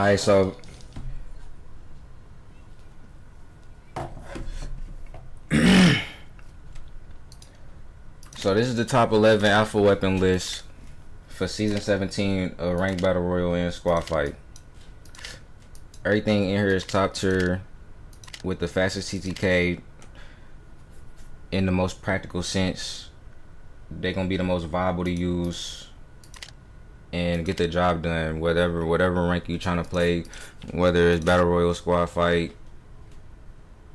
Alright, so this is the top 11 Alfa weapon list for season 17 of ranked battle royal and squad fight. Everything in here is top tier with the fastest TTK in the most practical sense. They're gonna be the most viable to use and get the job done, whatever rank you trying to play, whether it's battle royal, squad fight.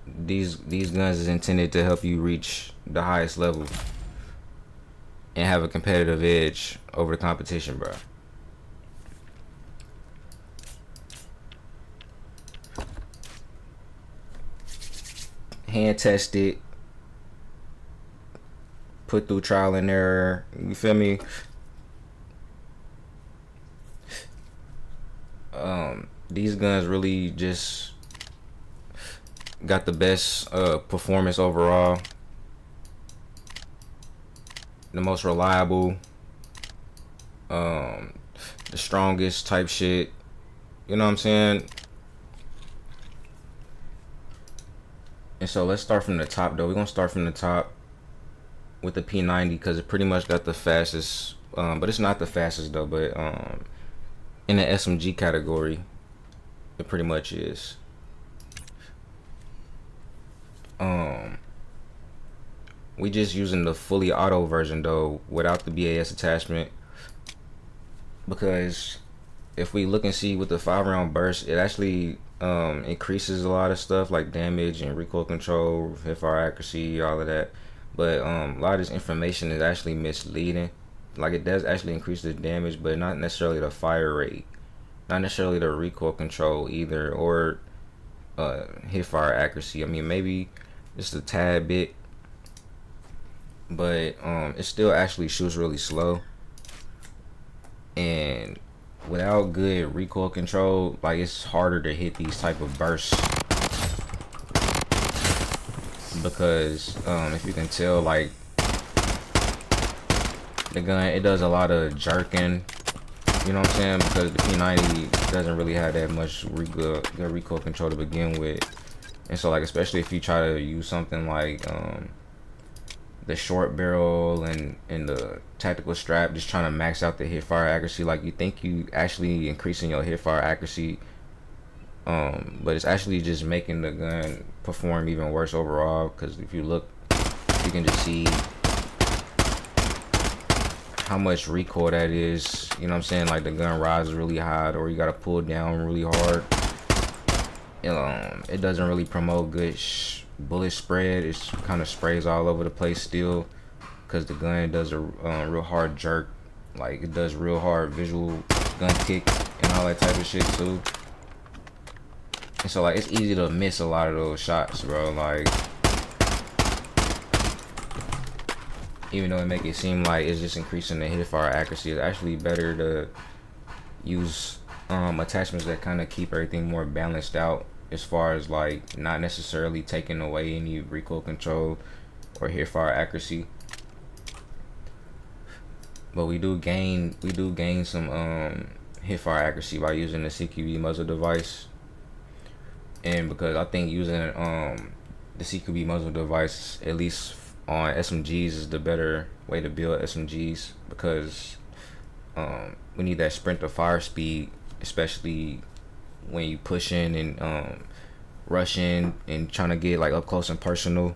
These guns is intended to help you reach the highest level and have a competitive edge over the competition, bro. Hand tested, put through trial and error, you feel me? These guns really just got the best performance overall, the most reliable, the strongest type shit, you know what I'm saying? And so let's start from the top though. We're gonna start from the top with the P90 because it pretty much got the fastest, but it's not the fastest though, but in the SMG category it pretty much is. We just using the fully auto version though without the BAS attachment, because if we look and see with the 5-round burst, it actually increases a lot of stuff like damage and recoil control, hipfire accuracy, all of that, but a lot of this information is actually misleading. Like, it does actually increase the damage, but not necessarily the fire rate, not necessarily the recoil control either, or hipfire accuracy. I mean, maybe just a tad bit, but it still actually shoots really slow, and without good recoil control, like, it's harder to hit these type of bursts, because if you can tell, like, the gun, it does a lot of jerking, you know what I'm saying, because the P90 doesn't really have that much good recoil control to begin with. And so, like, especially if you try to use something like the short barrel and the tactical strap, just trying to max out the hipfire accuracy, like, you think you actually increasing your hipfire accuracy, but it's actually just making the gun perform even worse overall. Because if you look, you can just see how much recoil that is, you know what I'm saying? Like, the gun rises really high, or you gotta pull down really hard. It doesn't really promote good bullet spread. It's kind of sprays all over the place still, because the gun does a real hard jerk. Like, it does real hard visual gun kick and all that type of shit too. And so, like, it's easy to miss a lot of those shots, bro. Like, even though it make it seem like it's just increasing the hipfire accuracy, it's actually better to use attachments that kind of keep everything more balanced out, as far as, like, not necessarily taking away any recoil control or hipfire accuracy. But we do gain some hipfire accuracy by using the CQB muzzle device. And because I think using the CQB muzzle device, at least on SMGs, is the better way to build SMGs, because we need that sprint to fire speed, especially when you pushing and rushing and trying to get, like, up close and personal.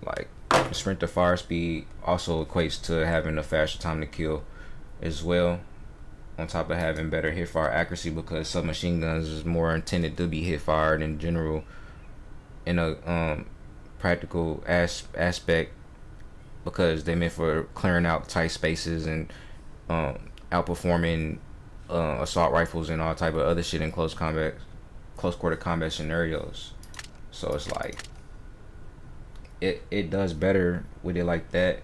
Like, sprint to fire speed also equates to having a faster time to kill as well, on top of having better hipfire accuracy, because submachine guns is more intended to be hip fired in general in a practical aspect, because they're meant for clearing out tight spaces and outperforming assault rifles and all type of other shit in close quarter combat scenarios. So it's like it does better with it like that,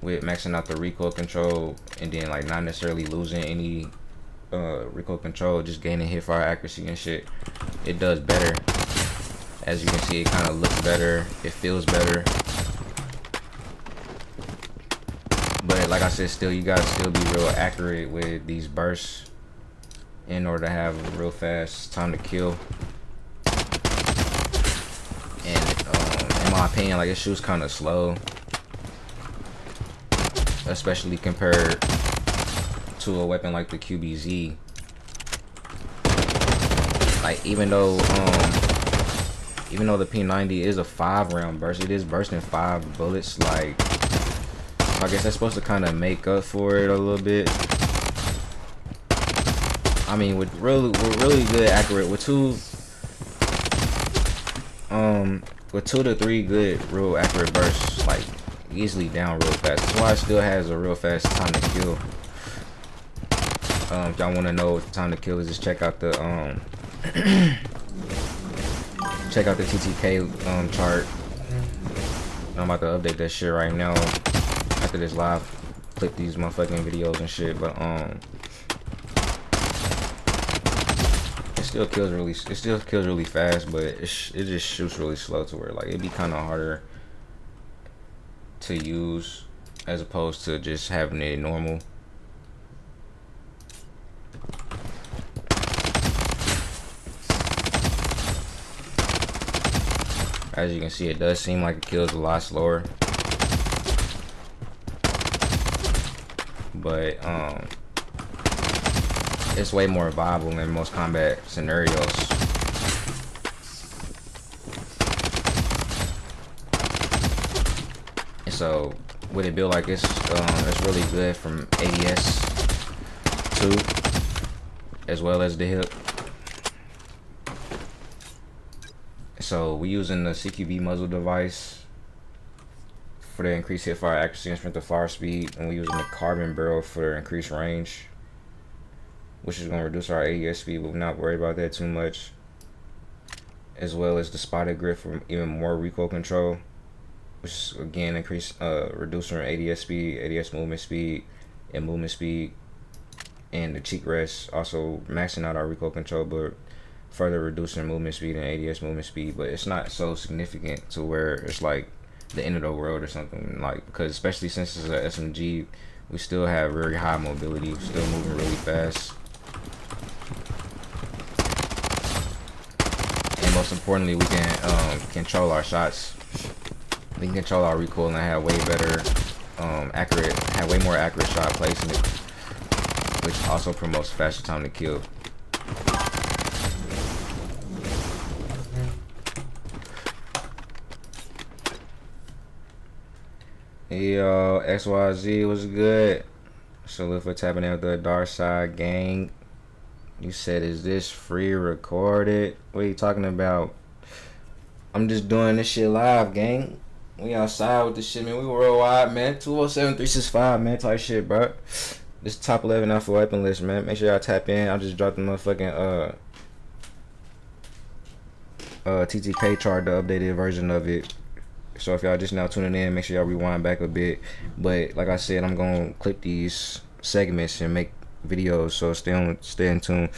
with maxing out the recoil control, and then, like, not necessarily losing any recoil control, just gaining hipfire accuracy and shit. It does better. As you can see, it kind of looks better, it feels better. But like I said, still, you gotta still be real accurate with these bursts. in order to have a real fast time to kill. And in my opinion, like, it shoots kind of slow, especially compared to a weapon like the QBZ. Like, even though the P90 is a 5-round burst, it is bursting 5 bullets. Like, I guess that's supposed to kind of make up for it a little bit. I mean, with really good accurate, with 2 to 3 good real accurate bursts, like, easily down real fast. That's why it still has a real fast time to kill. If y'all want to know what the time to kill is, just check out the check out the TTK chart. I'm about to update that shit right now after this live clip these motherfucking videos and shit. But it still kills really fast, but it just shoots really slow to where, like, it'd be kind of harder to use as opposed to just having it normal. As you can see, it does seem like it kills a lot slower, but it's way more viable in most combat scenarios. And so with a build like this, it's really good from ADS too, as well as the hip. So we're using the CQB muzzle device for the increased hip fire accuracy and strength of fire speed, and we're using the carbon barrel for the increased range, which is going to reduce our ADS speed, but we're not worried about that too much. As well as the spotted grip for even more recoil control, which is again reducing our ADS speed, ADS movement speed, and movement speed. And the cheek rest, also maxing out our recoil control, but further reducing movement speed and ADS movement speed. But it's not so significant to where it's like the end of the world or something, like, because especially since it's an SMG, we still have very high mobility, still moving really fast. And most importantly, we can control our shots. We can control our recoil and have way better way more accurate shot placement, which also promotes faster time to kill. Yo, XYZ was good. Salute for tapping in with the dark side gang. You said, is this free recorded? What are you talking about? I'm just doing this shit live, gang. We outside with this shit, man. We worldwide, man. 207-365, man. Type shit, bro. This top 11 Alfa Weapon list, man. Make sure y'all tap in. I just dropped the motherfucking TTK chart, the updated version of it. So if y'all just now tuning in, make sure y'all rewind back a bit. But like I said, I'm gonna clip these segments and make videos, so stay in tune.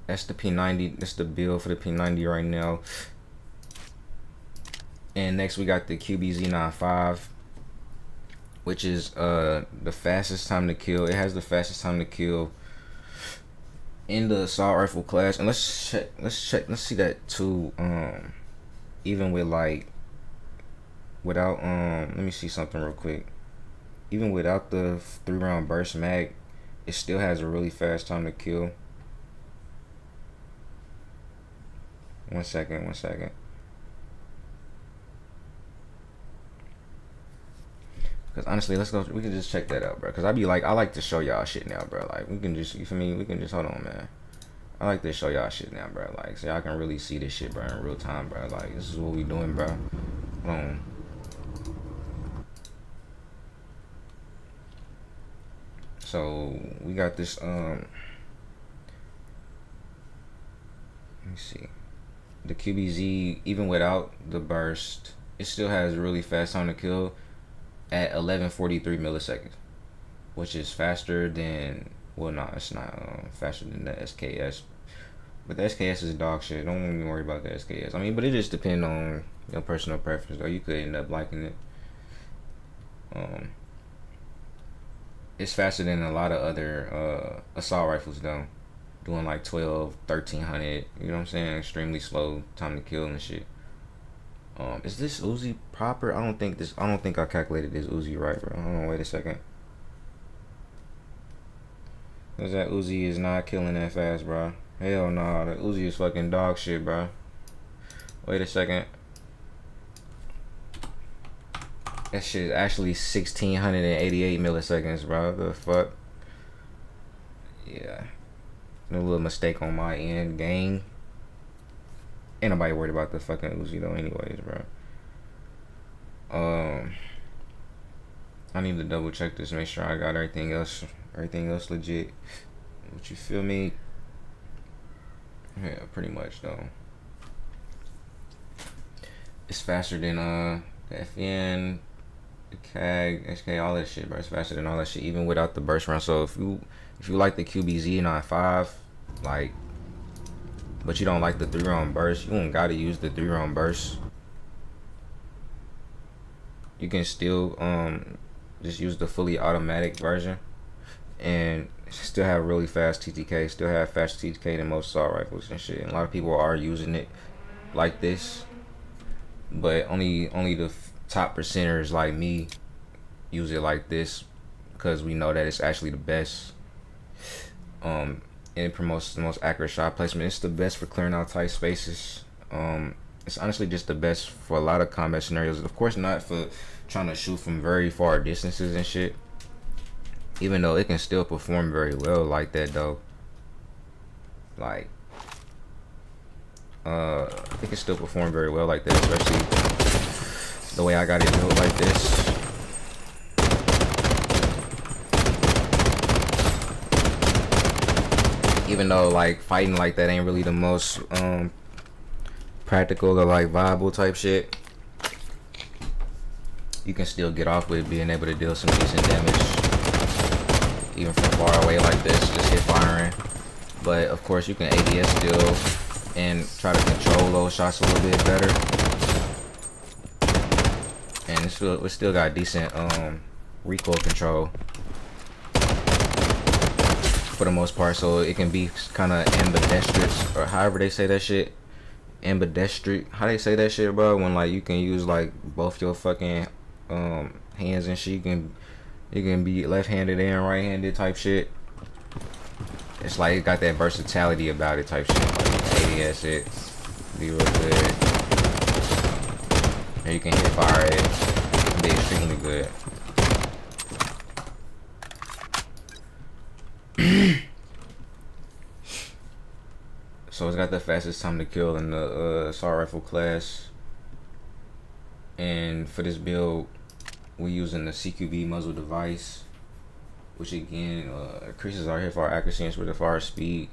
That's the P90. That's the build for the P90 right now. And next we got the QBZ95, which is the fastest time to kill. It has the fastest time to kill in the assault rifle class. And let's see that too. Even with, like, without let me see something real quick. Even without the 3-round burst mag, it still has a really fast time to kill. One second. Cause honestly, let's go. We can just check that out, bro. Cause I like to show y'all shit now, bro. Like, we can just, you feel me? We can just, hold on, man. I like to show y'all shit now, bro. Like, so y'all can really see this shit, bro, in real time, bro. Like, this is what we doing, bro. Boom. So we got this. Let me see. The QBZ, even without the burst, it still has a really fast time to kill at 1143 milliseconds, which is faster than, well, no, it's not faster than the SKS, but the SKS is dog shit. Don't even worry about the SKS. I mean, but it just depends on your personal preference, or you could end up liking it. it's faster than a lot of other assault rifles though. Doing like 12, 1300, you know what I'm saying? Extremely slow time to kill and shit. Is this Uzi proper? I don't think I calculated this Uzi right, bro. Hold on, wait a second. Cause that Uzi is not killing that fast, bro. Hell no, that Uzi is fucking dog shit, bro. Wait a second. That shit is actually 1688 milliseconds, bro. The fuck? Yeah. No little mistake on my end, gang. Ain't nobody worried about the fucking Uzi though anyways, bro. I need to double check this, make sure I got everything else legit. But you feel me? Yeah, pretty much though. It's faster than the FN, the CAG, SK, all that shit, bro. It's faster than all that shit, even without the burst run. So if you like the QBZ95, like, but you don't like the 3-round burst, you don't gotta use the 3-round burst. You can still just use the fully automatic version and still have really fast TTK, still have faster TTK than most assault rifles and shit. And a lot of people are using it like this, but only the top percenters like me use it like this because we know that it's actually the best. And it promotes the most accurate shot placement. It's the best for clearing out tight spaces. It's honestly just the best for a lot of combat scenarios. Of course, not for trying to shoot from very far distances and shit. Even though it can still perform very well like that though. Like, it can still perform very well like that, especially the way I got it built like this. Even though like fighting like that ain't really the most practical or like viable type shit, you can still get off with being able to deal some decent damage even from far away like this, just hip firing. But of course you can ADS still and try to control those shots a little bit better, and we still got decent recoil control for the most part, so it can be kind of ambidextrous, or however they say that shit. Ambidextrous, how they say that shit, bro? When like you can use like both your fucking hands and shit. You can be left-handed and right-handed type shit. It's like it got that versatility about it type shit. Like ADS it, be real good. And you can hit fire it. It can be extremely good. So it's got the fastest time to kill in the assault rifle class. And for this build, we're using the CQB muzzle device, which again increases our hip fire accuracy and with fire speed.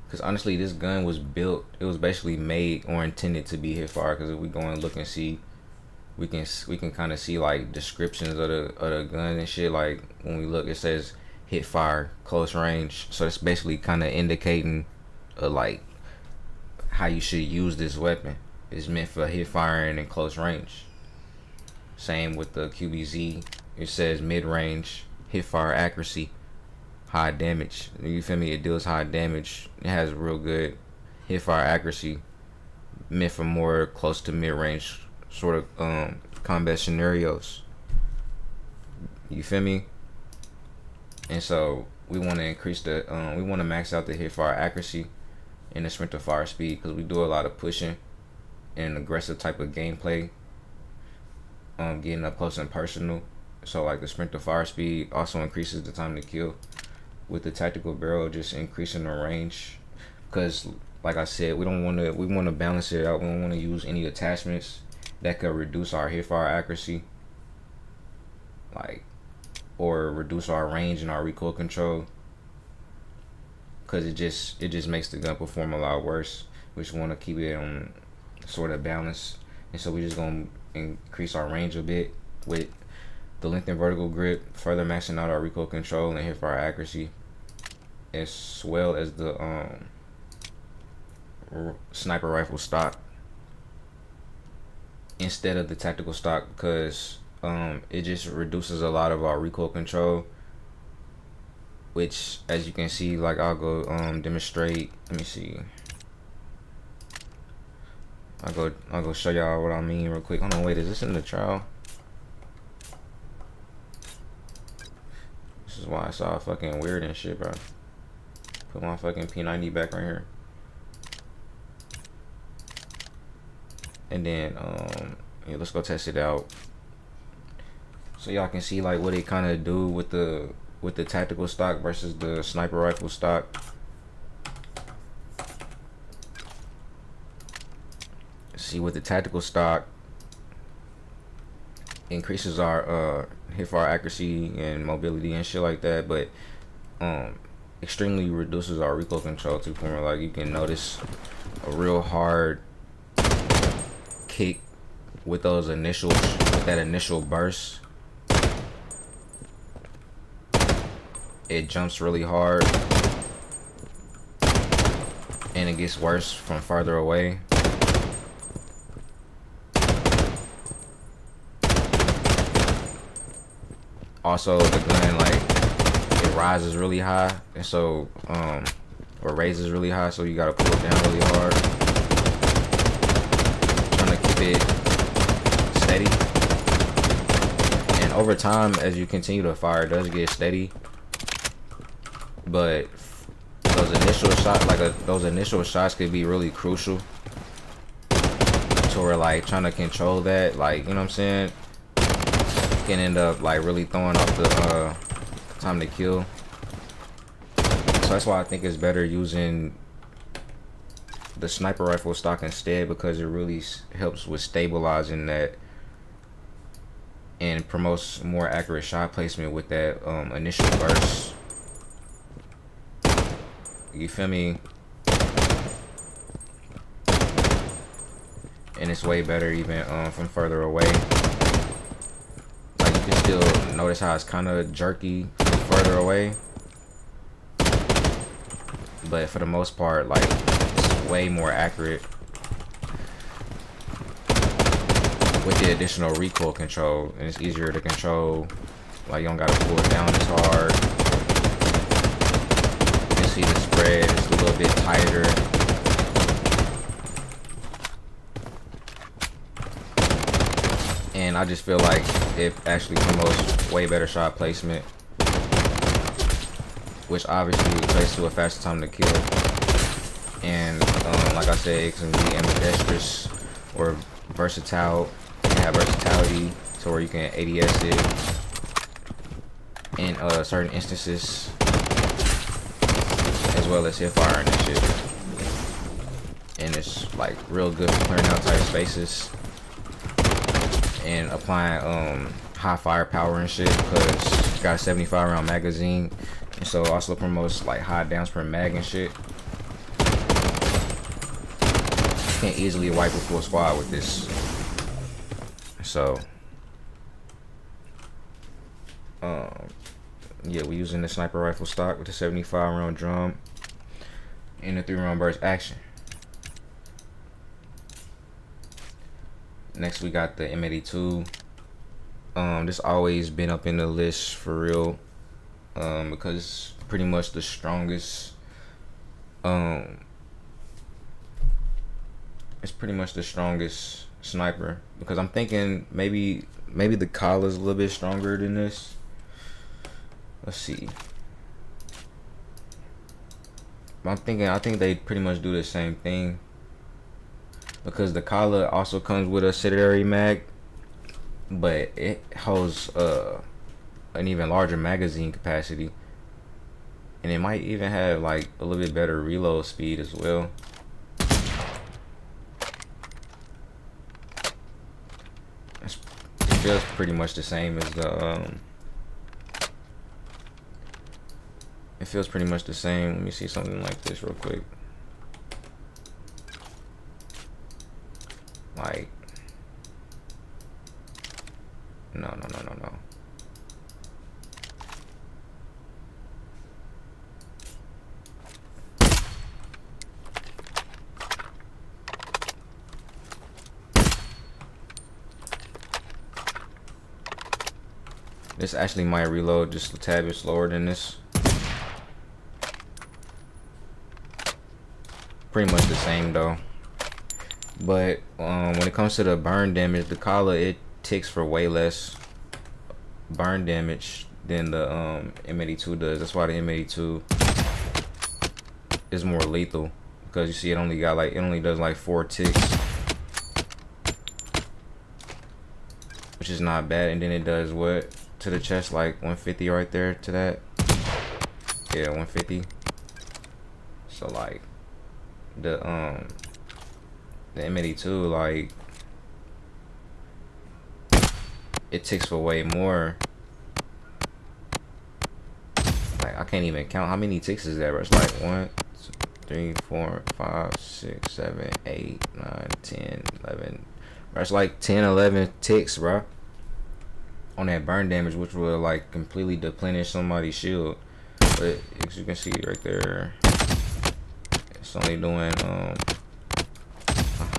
Because honestly, this gun was built, it was basically made or intended to be hip fire. Because if we go and look and see, we can kind of see like descriptions of the gun and shit. Like when we look, it says hip fire close range, so it's basically kind of indicating like how you should use this weapon. It's meant for hip firing in close range. Same with the QBZ, it says mid-range hip fire accuracy, high damage. You feel me? It deals high damage. It has real good hip fire accuracy, meant for more close to mid-range sort of combat scenarios. You feel me? And so we want to increase the we want to max out the hip fire accuracy and the sprint to fire speed, because we do a lot of pushing and aggressive type of gameplay, getting up close and personal. So like the sprint to fire speed also increases the time to kill, with the tactical barrel just increasing the range. Because like I said, we want to balance it out. We don't want to use any attachments that could reduce our hip fire accuracy, like, or reduce our range and our recoil control, because it just makes the gun perform a lot worse. We just want to keep it on sort of balance, and so we're just gonna increase our range a bit with the length and vertical grip, further maxing out our recoil control and hip fire accuracy, as well as the sniper rifle stock instead of the tactical stock, because it just reduces a lot of our recoil control which as you can see, like I'll go demonstrate. Let me see. I'll go show y'all what I mean real quick. Hold on, wait, is this in the trial? This is why it's all fucking weird and shit, bro. Put my fucking P90 back right here. And then yeah, let's go test it out. So y'all can see like what it kind of do with the tactical stock versus the sniper rifle stock. See, with the tactical stock, increases our hip fire accuracy and mobility and shit like that, but extremely reduces our recoil control to the point where like you can notice a real hard kick with those with that initial burst. It jumps really hard and it gets worse from farther away. Also, the gun, like, it rises really high, and so or raises really high, so you gotta pull it down really hard, trying to keep it steady. And over time, as you continue to fire, it does get steady, but those initial shots, those initial shots could be really crucial. So we're like trying to control that, like, you know what I'm saying, can end up like really throwing off the time to kill. So that's why I think it's better using the sniper rifle stock instead, because it really helps with stabilizing that and promotes more accurate shot placement with that initial burst. You feel me? And it's way better even from further away. Like, you can still notice how it's kind of jerky from further away, but for the most part, like, it's way more accurate with the additional recoil control, and it's easier to control. Like, you don't gotta pull it down as hard. You can see the spread, it's a little bit tighter. And I just feel like it actually promotes way better shot placement, which obviously equates to a faster time to kill. And like I said, it can be ambidextrous or versatile. You can have versatility to where you can ADS it in certain instances, as well as hip firing and shit. And it's like real good for clearing out tight spaces and applying high firepower and shit, because it's got a 75 round magazine, and so it also promotes like high downs per mag and shit. You can easily wipe a full squad with this. So yeah, we're using the sniper rifle stock with the 75 round drum and the 3 round burst action. Next we got the M82. This always been up in the list for real, because it's pretty much the strongest. It's pretty much the strongest sniper, because I'm thinking maybe the collar's a little bit stronger than this. Let's see. I think they pretty much do the same thing, because the collar also comes with a secondary mag, but it holds an even larger magazine capacity, and it might even have like a little bit better reload speed as well. It feels pretty much the same as the it feels pretty much the same. Let me see something like this real quick. Like, no. This actually might reload just a tad bit slower than this. pretty much the same though. But when it comes to the burn damage, the Kala, it ticks for way less burn damage than the M82 does. That's why the M82 is more lethal, because you see it only does like 4 ticks, which is not bad. And then it does what to the chest, like 150 right there to that. Yeah, 150. So like the M82, like it ticks for way more. Like I can't even count how many ticks is that, bro. It's like 1, 2, 3, 4, 5, 6, 7, 8, 9, 10, 11. Bro, it's like 10, 11 ticks, bro, on that burn damage, which will like completely deplenish somebody's shield. But as you can see right there, it's only doing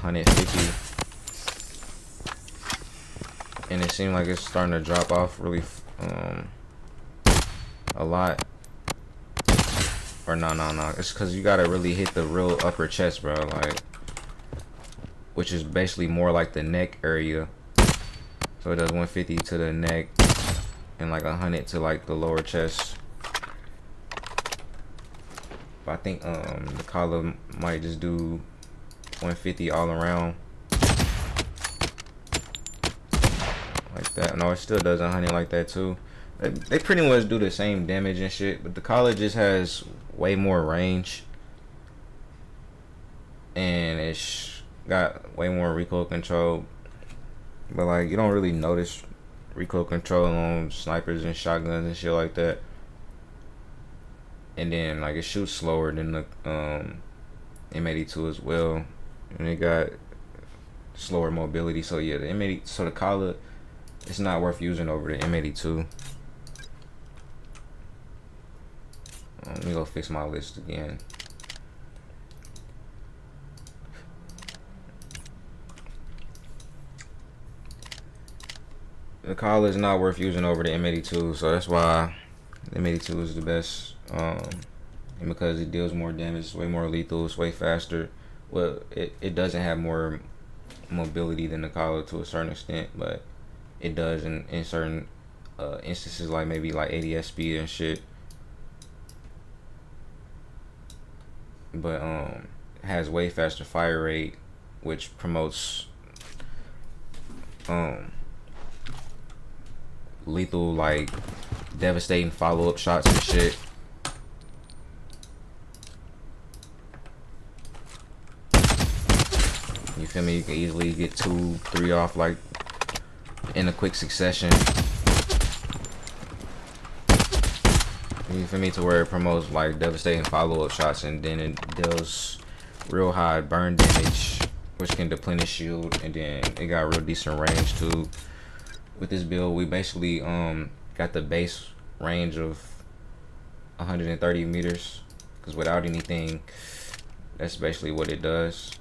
150, and it seems like it's starting to drop off really a lot. Or no, it's because you gotta really hit the real upper chest, bro, like, which is basically more like the neck area. So it does 150 to the neck and like 100 to like the lower chest. But I think the collar might just do 150 all around like that. No, it still does 100 like that too. They pretty much do the same damage and shit, but the collar just has way more range, and it's got way more recoil control. But like, you don't really notice recoil control on snipers and shotguns and shit like that. And then like, it shoots slower than the M82 as well, and it got slower mobility. So yeah, the M80, so the collar, it's not worth using over the M82. Let me go fix my list again. The collar is not worth using over the M82, so that's why the M82 is the best. And because it deals more damage, it's way more lethal, it's way faster. Well, it doesn't have more mobility than the collar to a certain extent, but it does in certain instances, like maybe like ADS speed and shit. But it has way faster fire rate, which promotes lethal, like devastating follow-up shots and shit. You feel me? You can easily get 2, 3 off like in a quick succession. You feel me? To where it promotes like devastating follow-up shots, and then it deals real high burn damage, which can deplenish shield, and then it got real decent range too. With this build, we basically got the base range of 130 meters, because without anything, that's basically what it does.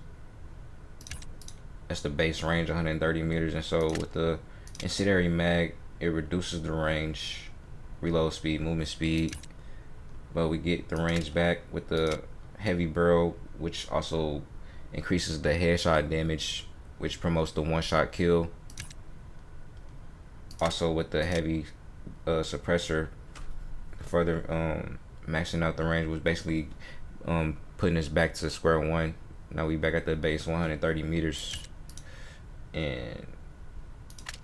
That's the base range, 130 meters. And so with the incendiary mag, it reduces the range, reload speed, movement speed, but we get the range back with the heavy barrel, which also increases the headshot damage, which promotes the one-shot kill. Also with the heavy suppressor, further maxing out the range, was basically putting us back to square one. Now we back at the base 130 meters, and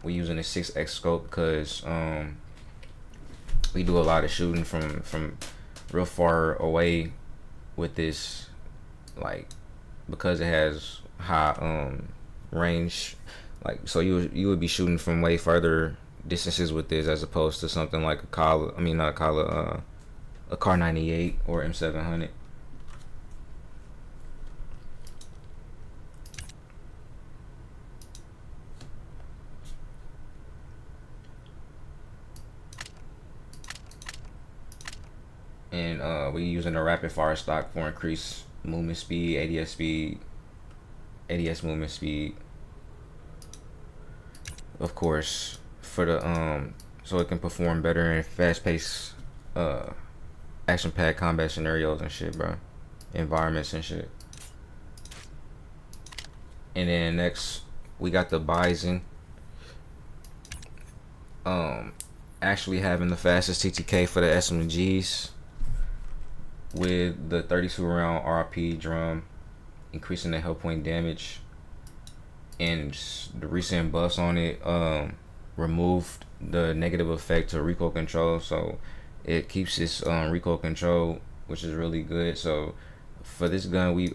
we're using a 6x scope because we do a lot of shooting from real far away with this, like, because it has high range. Like, so you would be shooting from way further distances with this, as opposed to something like a Kala, I mean not a Kala, a Car 98 or M700. And we're using a rapid fire stock for increased movement speed, ADS movement speed, of course, for the so it can perform better in fast-paced action-packed combat scenarios and shit, bro, environments and shit. And then next we got the Bizon. Actually having the fastest TTK for the SMGs with the 32 round RP drum, increasing the health point damage, and the recent buffs on it removed the negative effect to recoil control, so it keeps its recoil control, which is really good. So for this gun, we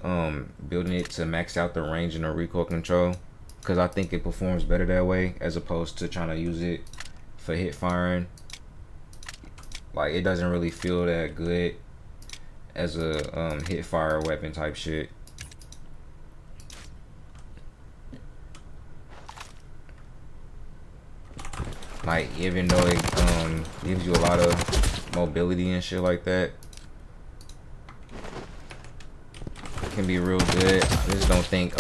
building it to max out the range and the recoil control, because I think it performs better that way as opposed to trying to use it for hip firing. Like, it doesn't really feel that good as a hip fire weapon type shit. Like, even though it gives you a lot of mobility and shit like that, it can be real good. I just don't think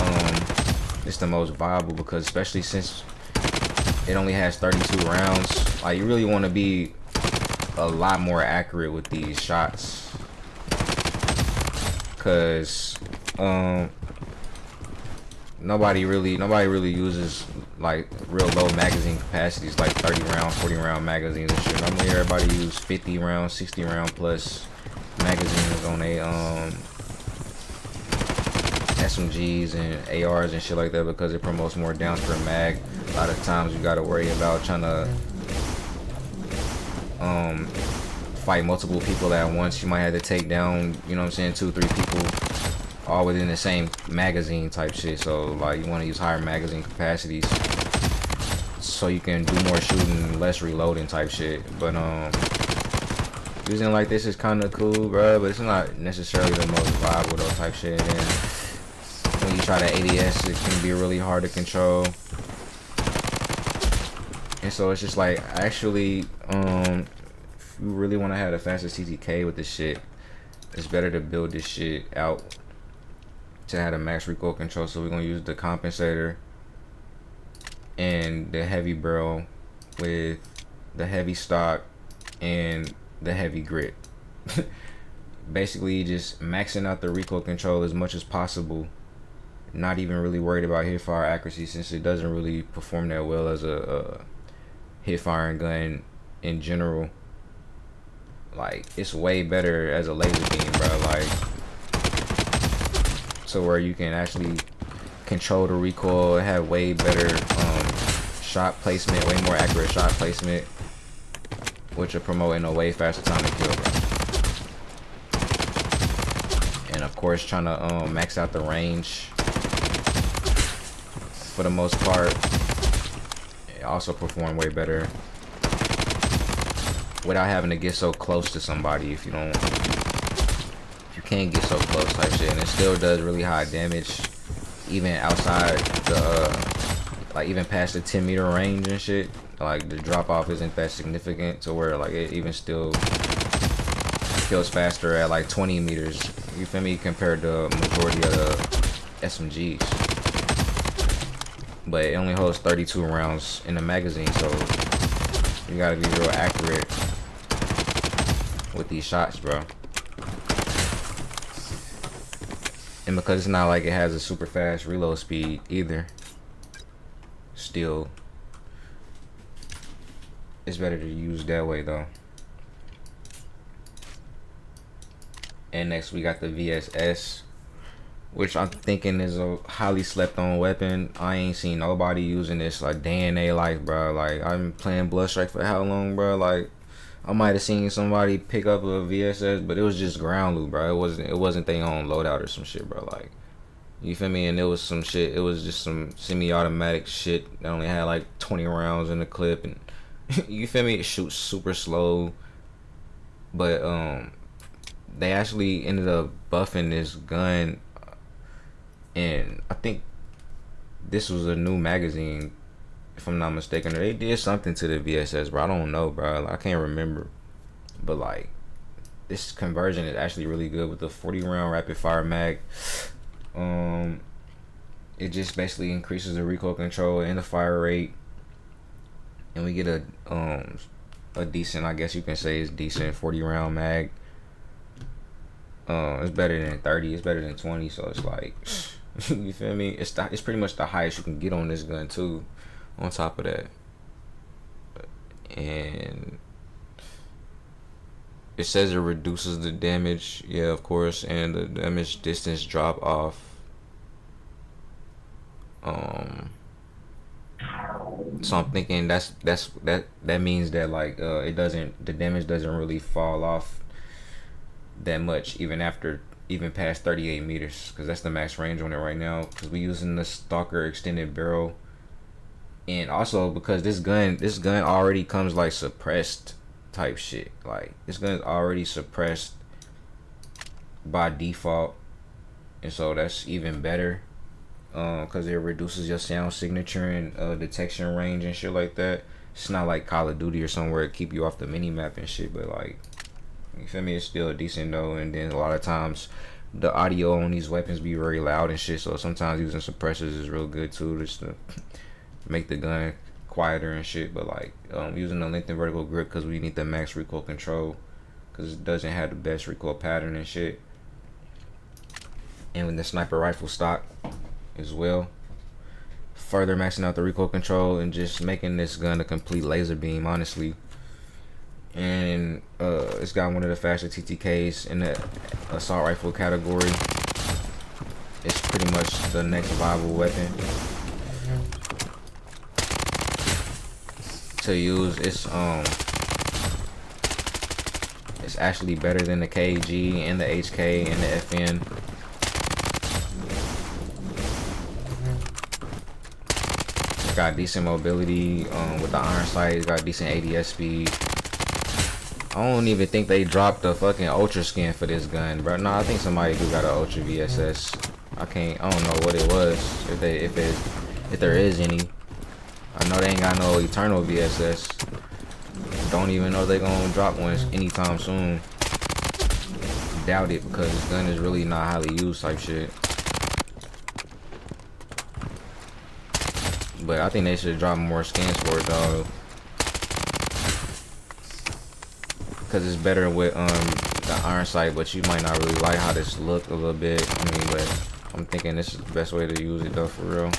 it's the most viable, because especially since it only has 32 rounds, like, you really want to be a lot more accurate with these shots, because nobody really uses like real low magazine capacities, like 30 round, 40 round magazines and shit. Normally everybody use 50 round, 60 round plus magazines on a SMGs and ARs and shit like that, because it promotes more downstream mag. A lot of times you gotta worry about trying to fight multiple people at once. You might have to take down, you know what I'm saying, 2-3 people all within the same magazine type shit. So like, you want to use higher magazine capacities so you can do more shooting, less reloading type shit. But using like this is kind of cool, bro, but it's not necessarily the most viable though type shit. And then when you try to ADS, it can be really hard to control. And so it's just like, actually, if you really want to have the fastest TTK with this shit, it's better to build this shit out to have a max recoil control. So we're gonna use the compensator and the heavy barrel with the heavy stock and the heavy grit. Basically just maxing out the recoil control as much as possible, not even really worried about hip fire accuracy, since it doesn't really perform that well as a hip firing gun in general. Like, it's way better as a laser beam, bro, like, so where you can actually control the recoil, have way better shot placement, way more accurate shot placement, which are promoting a way faster time to kill, bro. And of course, trying to max out the range for the most part. It also perform way better without having to get so close to somebody. If you can't get so close type shit, and it still does really high damage even outside the like, even past the 10-meter range and shit. Like, the drop off isn't that significant to where like it even still kills faster at like 20 meters, you feel me, compared to majority of the SMGs. But it only holds 32 rounds in the magazine, so you gotta be real accurate with these shots, bro. And because it's not like it has a super fast reload speed either, still, it's better to use that way though. And next we got the VSS, which I'm thinking is a highly slept on weapon. I ain't seen nobody using this like day in their life, bro. Like, I've been playing Bloodstrike for how long, bro? Like, I might have seen somebody pick up a VSS, but it was just ground loot, bro. It wasn't their own loadout or some shit, bro. Like, you feel me? And it was some shit. It was just some semi-automatic shit that only had like 20 rounds in the clip, and you feel me? It shoots super slow. But they actually ended up buffing this gun, and I think this was a new magazine, if I'm not mistaken. They did something to the VSS, bro. I don't know, bro. I can't remember. But like, this conversion is actually really good with the 40 round rapid fire mag. It just basically increases the recoil control and the fire rate, and we get a decent, I guess you can say it's decent 40 round mag. It's better than 30, it's better than 20, so it's like, You feel me? It's pretty much the highest you can get on this gun too. On top of that, and it says it reduces the damage. Yeah, of course, and the damage distance drop off. So I'm thinking that means that like the damage doesn't really fall off that much even past 38 meters, because that's the max range on it right now, because we're using the Stalker extended barrel. And also because this gun already comes like suppressed type shit. Like this gun's already suppressed by default, and so that's even better, because it reduces your sound signature and detection range and shit like that. It's not like Call of Duty or somewhere to keep you off the mini map and shit, but like, you feel me, it's still decent though. And then a lot of times the audio on these weapons be very loud and shit, so sometimes using suppressors is real good too, just to make the gun quieter and shit. But like using the length and vertical grip, because we need the max recoil control, because it doesn't have the best recoil pattern and shit. And with the sniper rifle stock as well, further maxing out the recoil control and just making this gun a complete laser beam, honestly. And it's got one of the faster TTKs in the assault rifle category. It's pretty much the next viable weapon to use. It's actually better than the KG and the HK and the FN. It's got decent mobility with the iron sight. It's got decent ADS speed. I don't even think they dropped the fucking ultra skin for this gun, bro. No, I think somebody do got an ultra VSS. I don't know what it was, if there is any. I know they ain't got no eternal VSS. Don't even know they gonna drop one anytime soon. Doubt it, because this gun is really not highly used type shit. But I think they should drop more skins for it though, because it's better with the iron sight. But you might not really like how this look a little bit. I mean, but I'm thinking this is the best way to use it though, for real.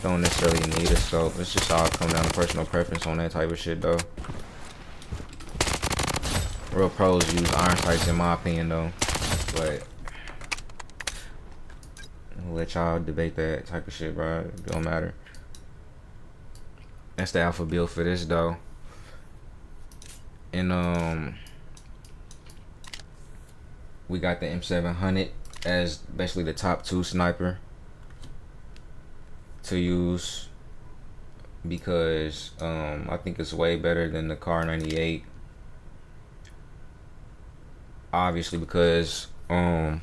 Don't necessarily need a scope. It's just all come down to personal preference on that type of shit though. Real pros use iron sights in my opinion though, but I'll let y'all debate that type of shit, bro. It don't matter. That's the Alfa build for this though. And we got the M700 as basically the top 2 sniper to use, because I think it's way better than the Car 98. Obviously, because it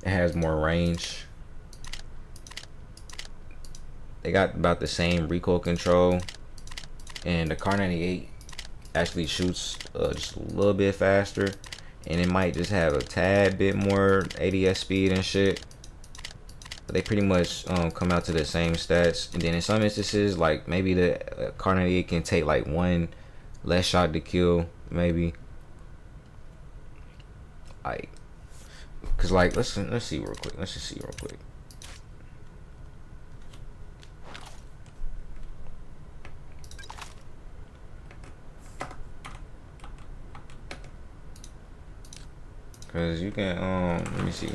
has more range. They got about the same recoil control, and the Car 98 actually shoots just a little bit faster, and it might just have a tad bit more ADS speed and shit. But they pretty much come out to the same stats. And then in some instances, like maybe the Car 98 can take like 1 less shot to kill, maybe. Like, cause like let's see real quick. Let's just see real quick. Cause you can let me see.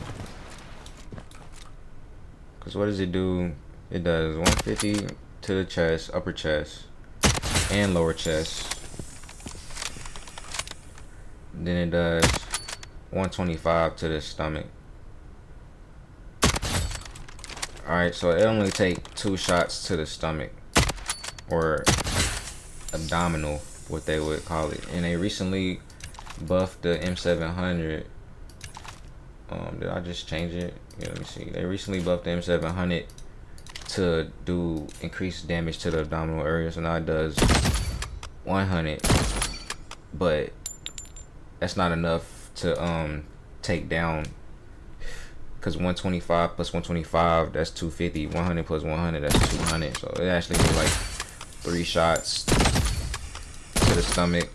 Cause what does it do? It does 150 to the chest, upper chest, and lower chest. Then it does 125 to the stomach. Alright, so it only take 2 shots to the stomach, or abdominal, what they would call it. And they recently buffed the M700. Did I just change it? Yeah, let me see. They recently buffed the M700 to do increased damage to the abdominal area, so now it does 100. But that's not enough to take down, because 125 plus 125, that's 250. 100 plus 100, that's 200. So it actually gives like 3 shots to the stomach.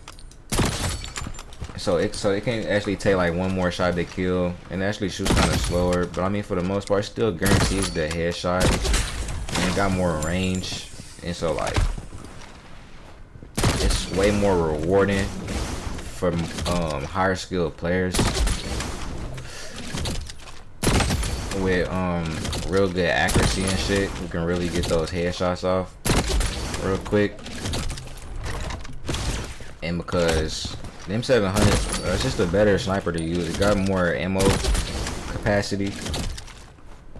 It's so it can actually take like one more shot to kill, and it actually shoots kind of slower. But I mean, for the most part, it still guarantees the headshot, and it got more range, and so like it's way more rewarding for higher skilled players with real good accuracy and shit. You can really get those headshots off real quick. And because the M700 it's just a better sniper to use. It got more ammo capacity.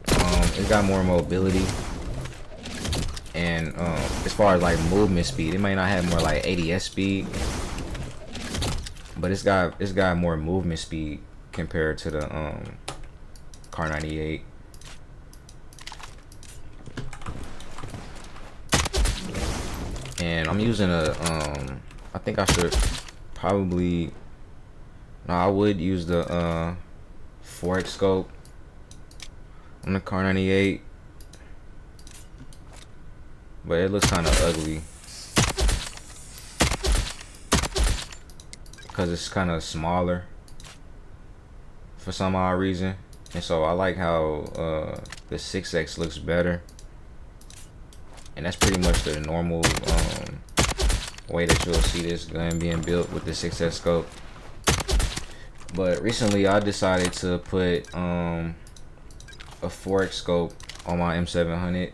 It got more mobility. And as far as like movement speed, it might not have more like ADS speed, but it's got more movement speed compared to the Kar 98. And I'm using a I think I should probably I would use the 4x scope on the Kar 98, but it looks kind of ugly because it's kind of smaller for some odd reason. And so I like how the 6x looks better, and that's pretty much the normal way that you'll see this gun being built with the 6x scope. But recently I decided to put a 4x scope on my M700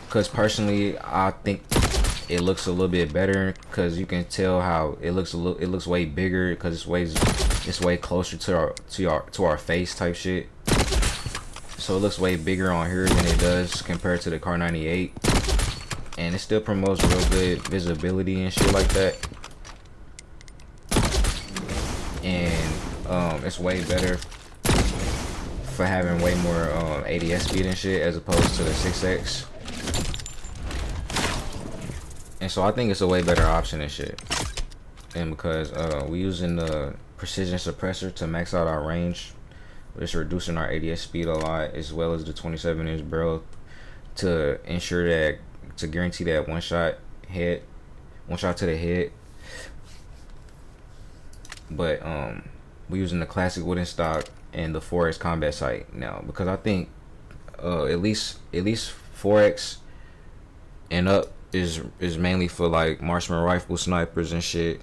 because personally I think it looks a little bit better, because you can tell how it looks it looks way bigger because it's way closer to our face type shit. So it looks way bigger on here than it does compared to the Kar 98, and it still promotes real good visibility and shit like that. And it's way better for having way more ADS speed and shit as opposed to the 6x. And so I think it's a way better option and shit. And because we using the precision suppressor to max out our range, it's reducing our ADS speed a lot, as well as the 27-inch barrel to ensure that, to guarantee that one shot to the head. But we're using the classic wooden stock and the 4x combat sight now, because I think at least 4x and up is mainly for like marksman rifle snipers and shit.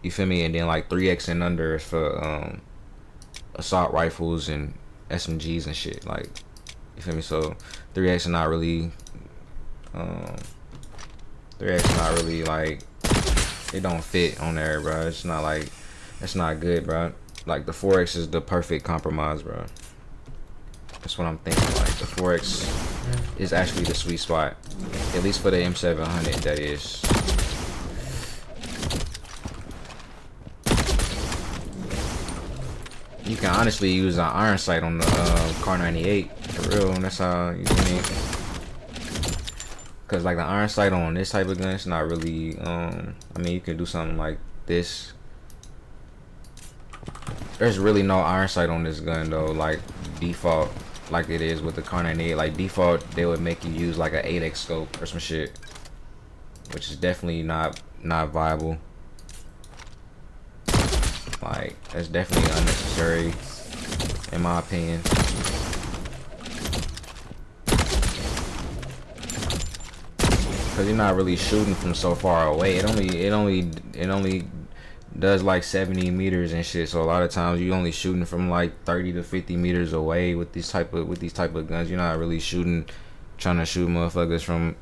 You feel me? And then like 3x and under is for assault rifles and SMGs and shit. Like, you feel me? So 3x is not really like, it don't fit on there, bro. It's not like, it's not good, bro. Like the 4x is the perfect compromise, bro. That's what I'm thinking. Like the 4x is actually the sweet spot, at least for the M700, that is. You can honestly use an iron sight on the Kar 98 for real, and that's how you can. Cause like the iron sight on this type of gun, it's not really. I mean, you can do something like this. There's really no iron sight on this gun though, like default, like it is with the Kar 98. Like default, they would make you use like an 8x scope or some shit, which is definitely not viable. Like, that's definitely unnecessary, in my opinion. Cause you're not really shooting from so far away. It only does like 70 meters and shit. So a lot of times you only shooting from like 30 to 50 meters away with these type of guns. You're not really trying to shoot motherfuckers from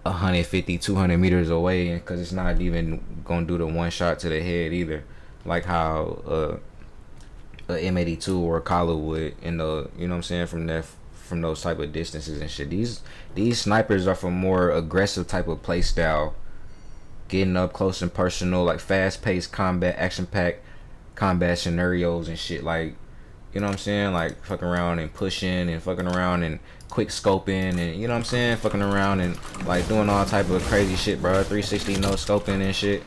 150, 200 meters away, because it's not even gonna do the one shot to the head either. Like how a M82 or a Kala would in the, you know what I'm saying, from those type of distances and shit. These snipers are for more aggressive type of play style, getting up close and personal, like fast-paced combat, action-packed combat scenarios and shit. Like, you know what I'm saying, like fucking around and pushing and fucking around and quick scoping and, you know what I'm saying, fucking around and like doing all type of crazy shit, bro. 360 no scoping and shit.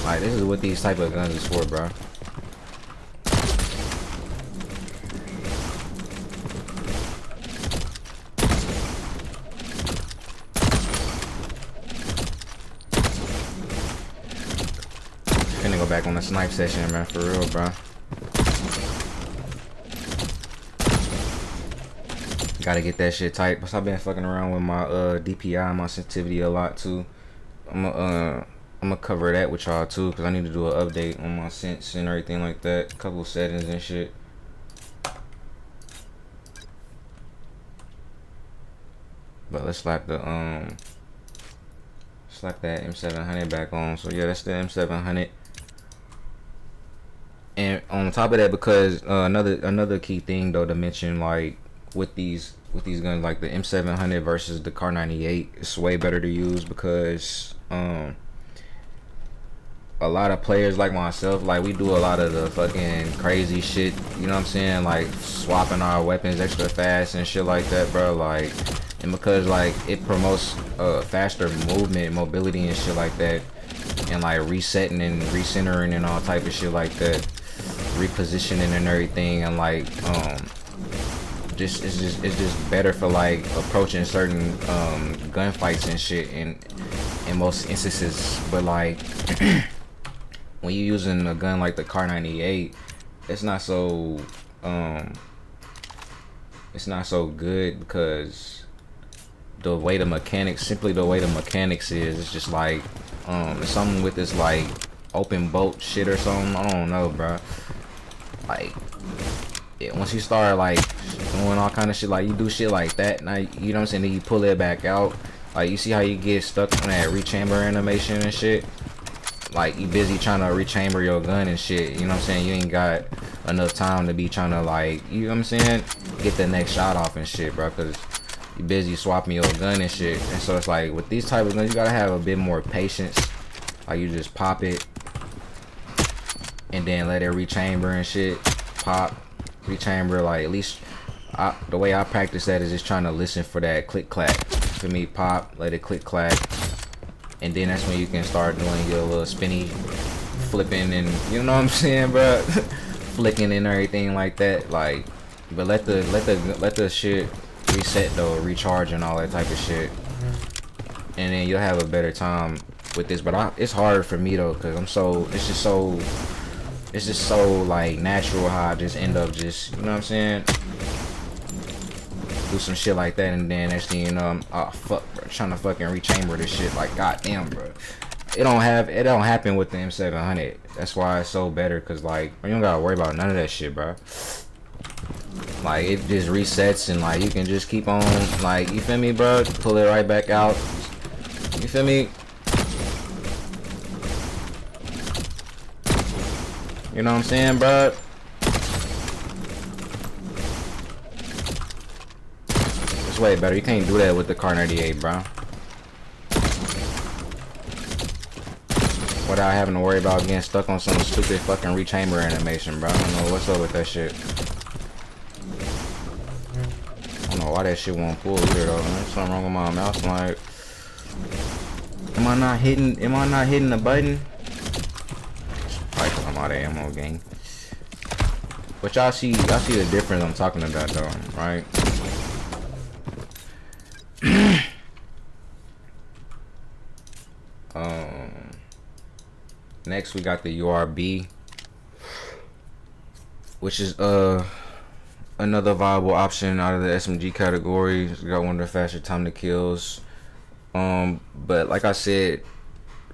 Like, this is what these type of guns is for, bro. go back on the snipe session, man, for real, bro. Gotta get that shit tight. But I've been fucking around with my DPI, my sensitivity a lot too. I'm gonna cover that with y'all too, cause I need to do an update on my sense and everything like that. A couple settings and shit. But let's slap the slap that M700 back on. So yeah, that's the M700. And on top of that, because another key thing though to mention, like with these guns, like the M700 versus the Kar98, it's way better to use because a lot of players like myself, like we do a lot of the fucking crazy shit, you know what I'm saying, like swapping our weapons extra fast and shit like that, bro. Like, and because like it promotes faster movement, mobility and shit like that, and like resetting and recentering and all type of shit like that, repositioning and everything, and like it's just better for like approaching certain gunfights and shit in most instances. But like when you're using a gun like the Kar98, it's not so good, because the way the mechanics is, it's just like it's something with this like open bolt shit or something, I don't know, bro. Like once you start like doing all kind of shit, like you do shit like that, now you know what I'm saying, then you pull it back out, like you see how you get stuck on that rechamber animation and shit. Like you busy trying to rechamber your gun and shit, you know what I'm saying, you ain't got enough time to be trying to, like, you know what I'm saying, get the next shot off and shit, bro, because you busy swapping your gun and shit. And so it's like with these type of guns, you gotta have a bit more patience. Like you just pop it and then let it rechamber and shit, pop, rechamber. Like at least the way I practice that is just trying to listen for that click clack. For me, pop, let it click clack, and then that's when you can start doing your little spinny flipping and, you know what I'm saying, bro, flicking and everything like that. Like, but let the shit reset though, recharge and all that type of shit, and then you'll have a better time with this. But it's hard for me though, because it's just so like natural how I just end up just, you know what I'm saying, do some shit like that, and then next thing you know, I'm, oh fuck, bro, trying to fucking rechamber this shit. Like, goddamn, bro, it don't happen with the M700. That's why it's so better, because like you don't gotta worry about none of that shit, bro. Like it just resets, and like you can just keep on, like, you feel me, bro, pull it right back out, you feel me, you know what I'm saying, bro. It's way better. You can't do that with the Kar98, bro, without having to worry about getting stuck on some stupid fucking rechamber animation, bro. I don't know what's up with that shit. I don't know why that shit won't pull either though, man. There's something wrong with my mouse. I'm like, am I not hitting the button? Probably because I'm out of ammo, gang. But y'all see the difference I'm talking about though, right? Next we got the URB, which is another viable option out of the SMG category. It's got one of the faster time to kills. But like I said,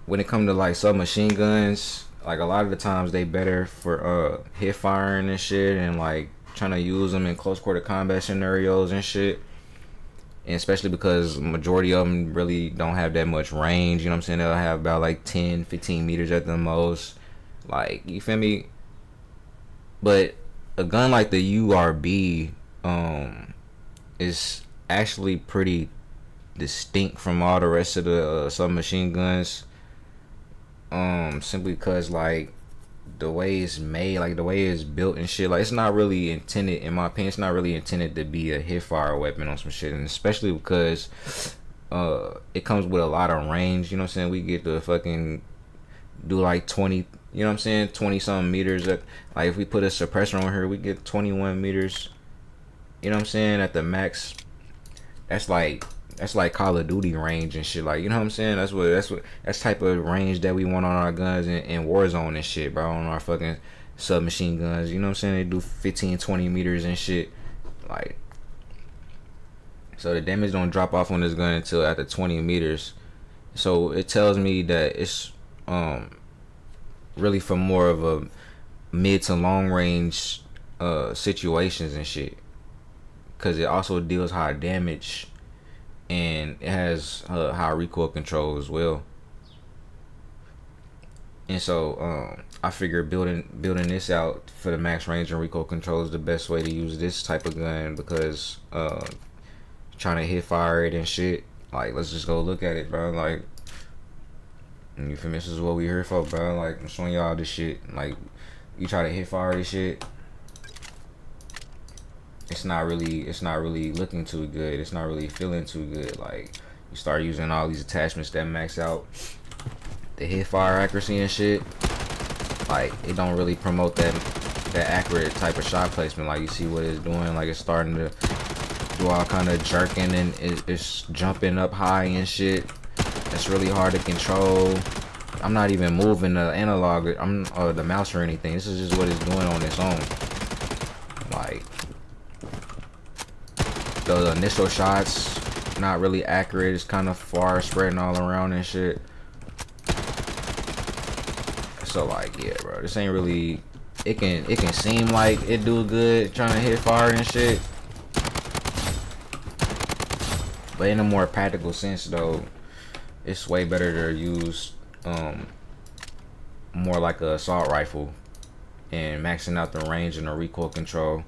when it comes to like submachine guns, like a lot of the times they better for hip firing and shit, and like trying to use them in close quarter combat scenarios and shit. And especially because majority of them really don't have that much range, you know what I'm saying? They'll have about like 10-15 meters at the most, like, you feel me? But a gun like the URB is actually pretty distinct from all the rest of the submachine guns, simply because like the way it's made, like the way it's built and shit, like it's not really intended, in my opinion, it's not really intended to be a hip fire weapon on some shit. And especially because it comes with a lot of range, you know what I'm saying? We get to fucking do like 20, you know what I'm saying, 20 something meters at, like if we put a suppressor on here, we get 21 meters, you know what I'm saying, at the max. That's that's like Call of Duty range and shit. Like, you know what I'm saying? That's type of range that we want on our guns in Warzone and shit, bro. On our fucking submachine guns. You know what I'm saying? They do 15, 20 meters and shit. Like, so the damage don't drop off on this gun until after 20 meters. So it tells me that it's really for more of a mid to long range situations and shit, because it also deals high damage and it has high recoil control as well. And so I figured building this out for the max range and recoil control is the best way to use this type of gun, because trying to hit fire it and shit, like, let's just go look at it, bro. Like, you feel me? This is what we here for, bro. Like, I'm showing y'all this shit. Like, you try to hit fire this shit, it's not really looking too good. It's not really feeling too good. Like, you start using all these attachments that max out the hit fire accuracy and shit. Like, it don't really promote that accurate type of shot placement. Like, you see what it's doing. Like, it's starting to do all kind of jerking and it's jumping up high and shit. It's really hard to control. I'm not even moving the analog or the mouse or anything. This is just what it's doing on its own. Like, the initial shots not really accurate. It's kind of far spreading all around and shit. So, like, yeah, bro, this ain't really. It can seem like it do good trying to hit fire and shit, but in a more practical sense though, it's way better to use more like a assault rifle and maxing out the range and the recoil control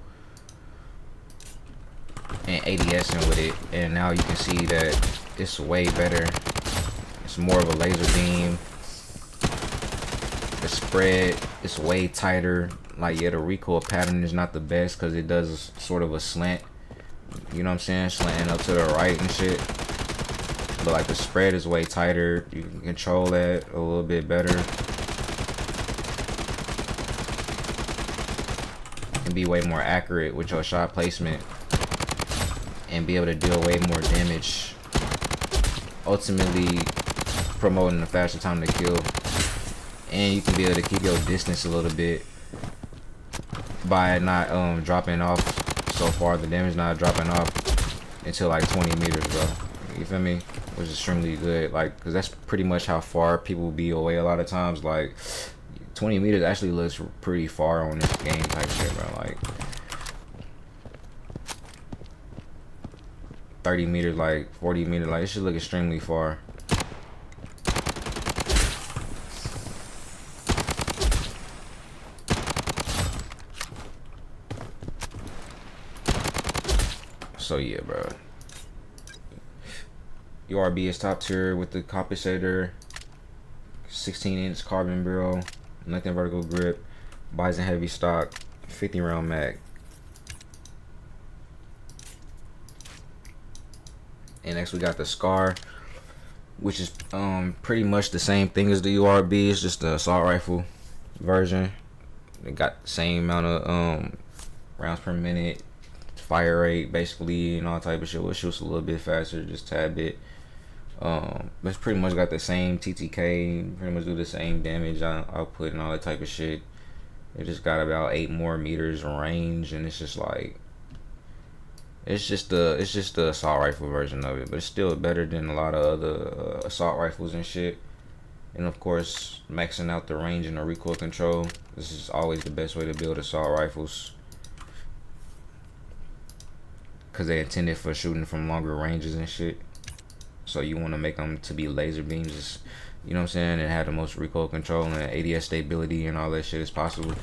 and ADSing with it. And now you can see that it's way better. It's more of a laser beam. The spread is way tighter. Like, yeah, the recoil pattern is not the best because it does sort of a slant. You know what I'm saying? Slanting up to the right and shit. But like, the spread is way tighter. You can control that a little bit better. And be way more accurate with your shot placement. And be able to deal way more damage. Ultimately promoting a faster time to kill. And you can be able to keep your distance a little bit by not dropping off so far. The damage not dropping off until like 20 meters, bro. You feel me? Which is extremely good, like, because that's pretty much how far people be away a lot of times. Like, 20 meters actually looks pretty far on this game type shit, bro. Like, 30 meters, like 40 meters, like, it should look extremely far. So yeah, bro. URB is top tier with the compensator, 16-inch carbon barrel, nothing vertical grip, Bizon heavy stock, 50 round mag. And next we got the Scar, which is pretty much the same thing as the URB. It's just the assault rifle version. It got the same amount of rounds per minute, fire rate basically, and all type of shit. Well, it shoots a little bit faster, just a tad bit. But it's pretty much got the same TTK, pretty much do the same damage output and all that type of shit. It just got about 8 more meters range, and it's just like, it's just the assault rifle version of it, but it's still better than a lot of other assault rifles and shit. And of course, maxing out the range and the recoil control. This is always the best way to build assault rifles, because they're intended for shooting from longer ranges and shit. So you want to make them to be laser beams, you know what I'm saying, and have the most recoil control and ADS stability and all that shit as possible.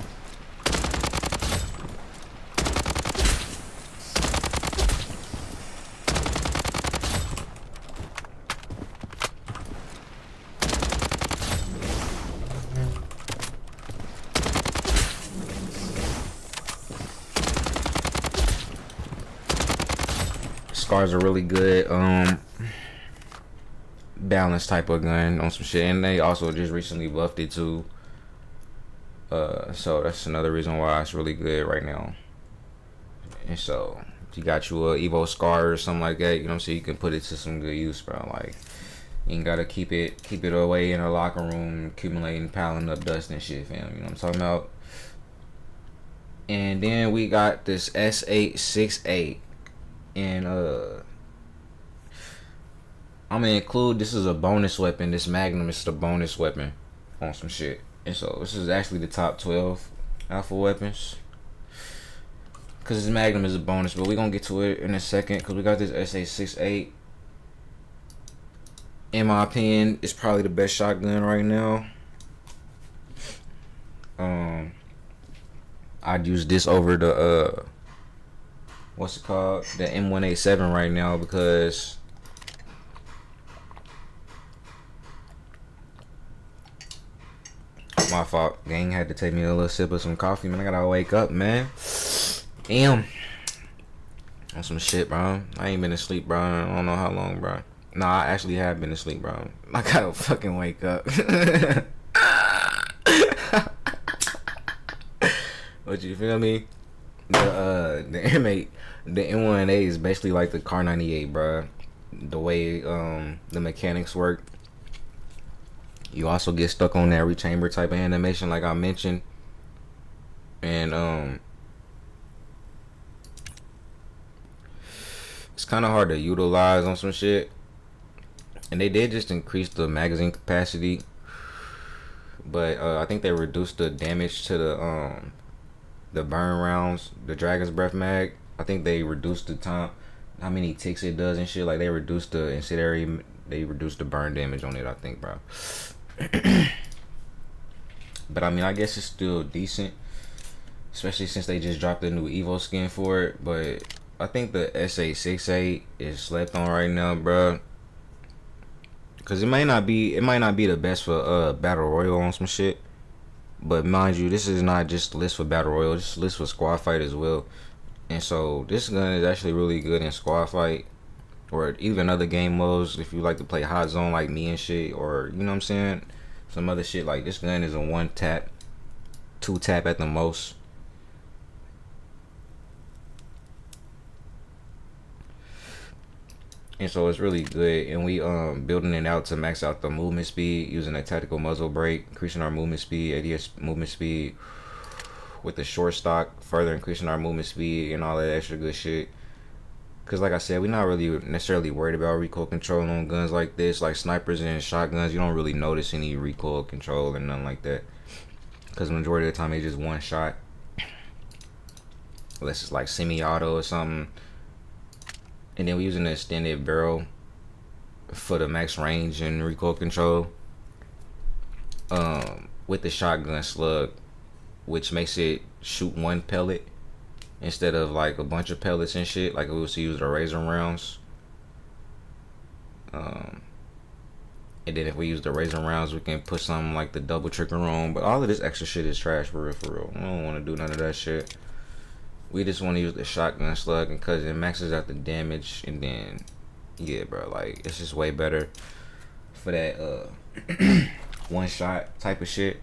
Scars are really good, balanced type of gun on some shit, and they also just recently buffed it too. So that's another reason why it's really good right now. And so If you got you a Evo Scar or something like that, you know what I'm saying, you can put it to some good use, bro. Like, you ain't gotta keep it away in a locker room, accumulating, piling up dust and shit, fam. You know what I'm talking about? And then we got this S868, and I'm gonna include, this is a bonus weapon. This Magnum is the bonus weapon on some shit. And so this is actually the top 12 Alfa weapons, because this Magnum is a bonus, but we're gonna get to it in a second, because we got this S868. In my opinion, it's probably the best shotgun right now. I'd use this over the what's it called, the M187 right now, because my fault, gang, had to take me a little sip of some coffee, man. I gotta wake up, man. Damn, on some shit, bro. I ain't been asleep, bro. I don't know how long, bro. Nah, I actually have been asleep, bro. I gotta fucking wake up. But you feel me? The M1A is basically like the Car 98, bro. The way the mechanics work. You also get stuck on that rechamber type of animation, like I mentioned, and it's kind of hard to utilize on some shit. And they did just increase the magazine capacity, but I think they reduced the damage to the burn rounds, the Dragon's Breath mag. I think they reduced the time, how many ticks it does and shit. Like, they reduced the incendiary, they reduced the burn damage on it, I think, bro. But I mean, I guess it's still decent, especially since they just dropped the new Evo skin for it. But I think the S868 is slept on right now, bro. Cause it might not be the best for battle royale on some shit, but mind you, this is not just list for battle royale. This is list for squad fight as well. And so this gun is actually really good in squad fight, or even other game modes if you like to play hot zone like me and shit, or you know what I'm saying, some other shit. Like, this gun is a 1 tap, 2 tap at the most. And so it's really good, and we building it out to max out the movement speed using a tactical muzzle brake, increasing our movement speed, ADS movement speed with the short stock, further increasing our movement speed and all that extra good shit. Cause like I said, we're not really necessarily worried about recoil control on guns like this, like snipers and shotguns. You don't really notice any recoil control and nothing like that, cause the majority of the time it's just one shot, unless it's like semi-auto or something. And then we're using the extended barrel for the max range and recoil control with the shotgun slug, which makes it shoot 1 pellet instead of like a bunch of pellets and shit like we used to use the razor rounds. And then if we use the razor rounds, we can put something like the double trigger on. But all of this extra shit is trash, for real, for real. I don't want to do none of that shit. We just want to use the shotgun slug, and cause it maxes out the damage, and then yeah, bro, like, it's just way better for that one shot type of shit.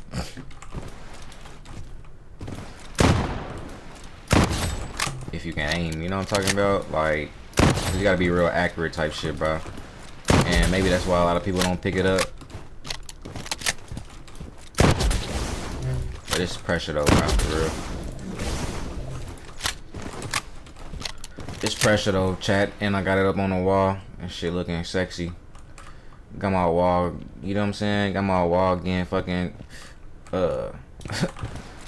If you can aim, you know what I'm talking about? Like, you gotta be real accurate type shit, bro. And maybe that's why a lot of people don't pick it up. But it's pressure though, bro, for real. It's pressure though, chat, and I got it up on the wall and shit looking sexy. Got my wall, you know what I'm saying? Got my wall getting fucking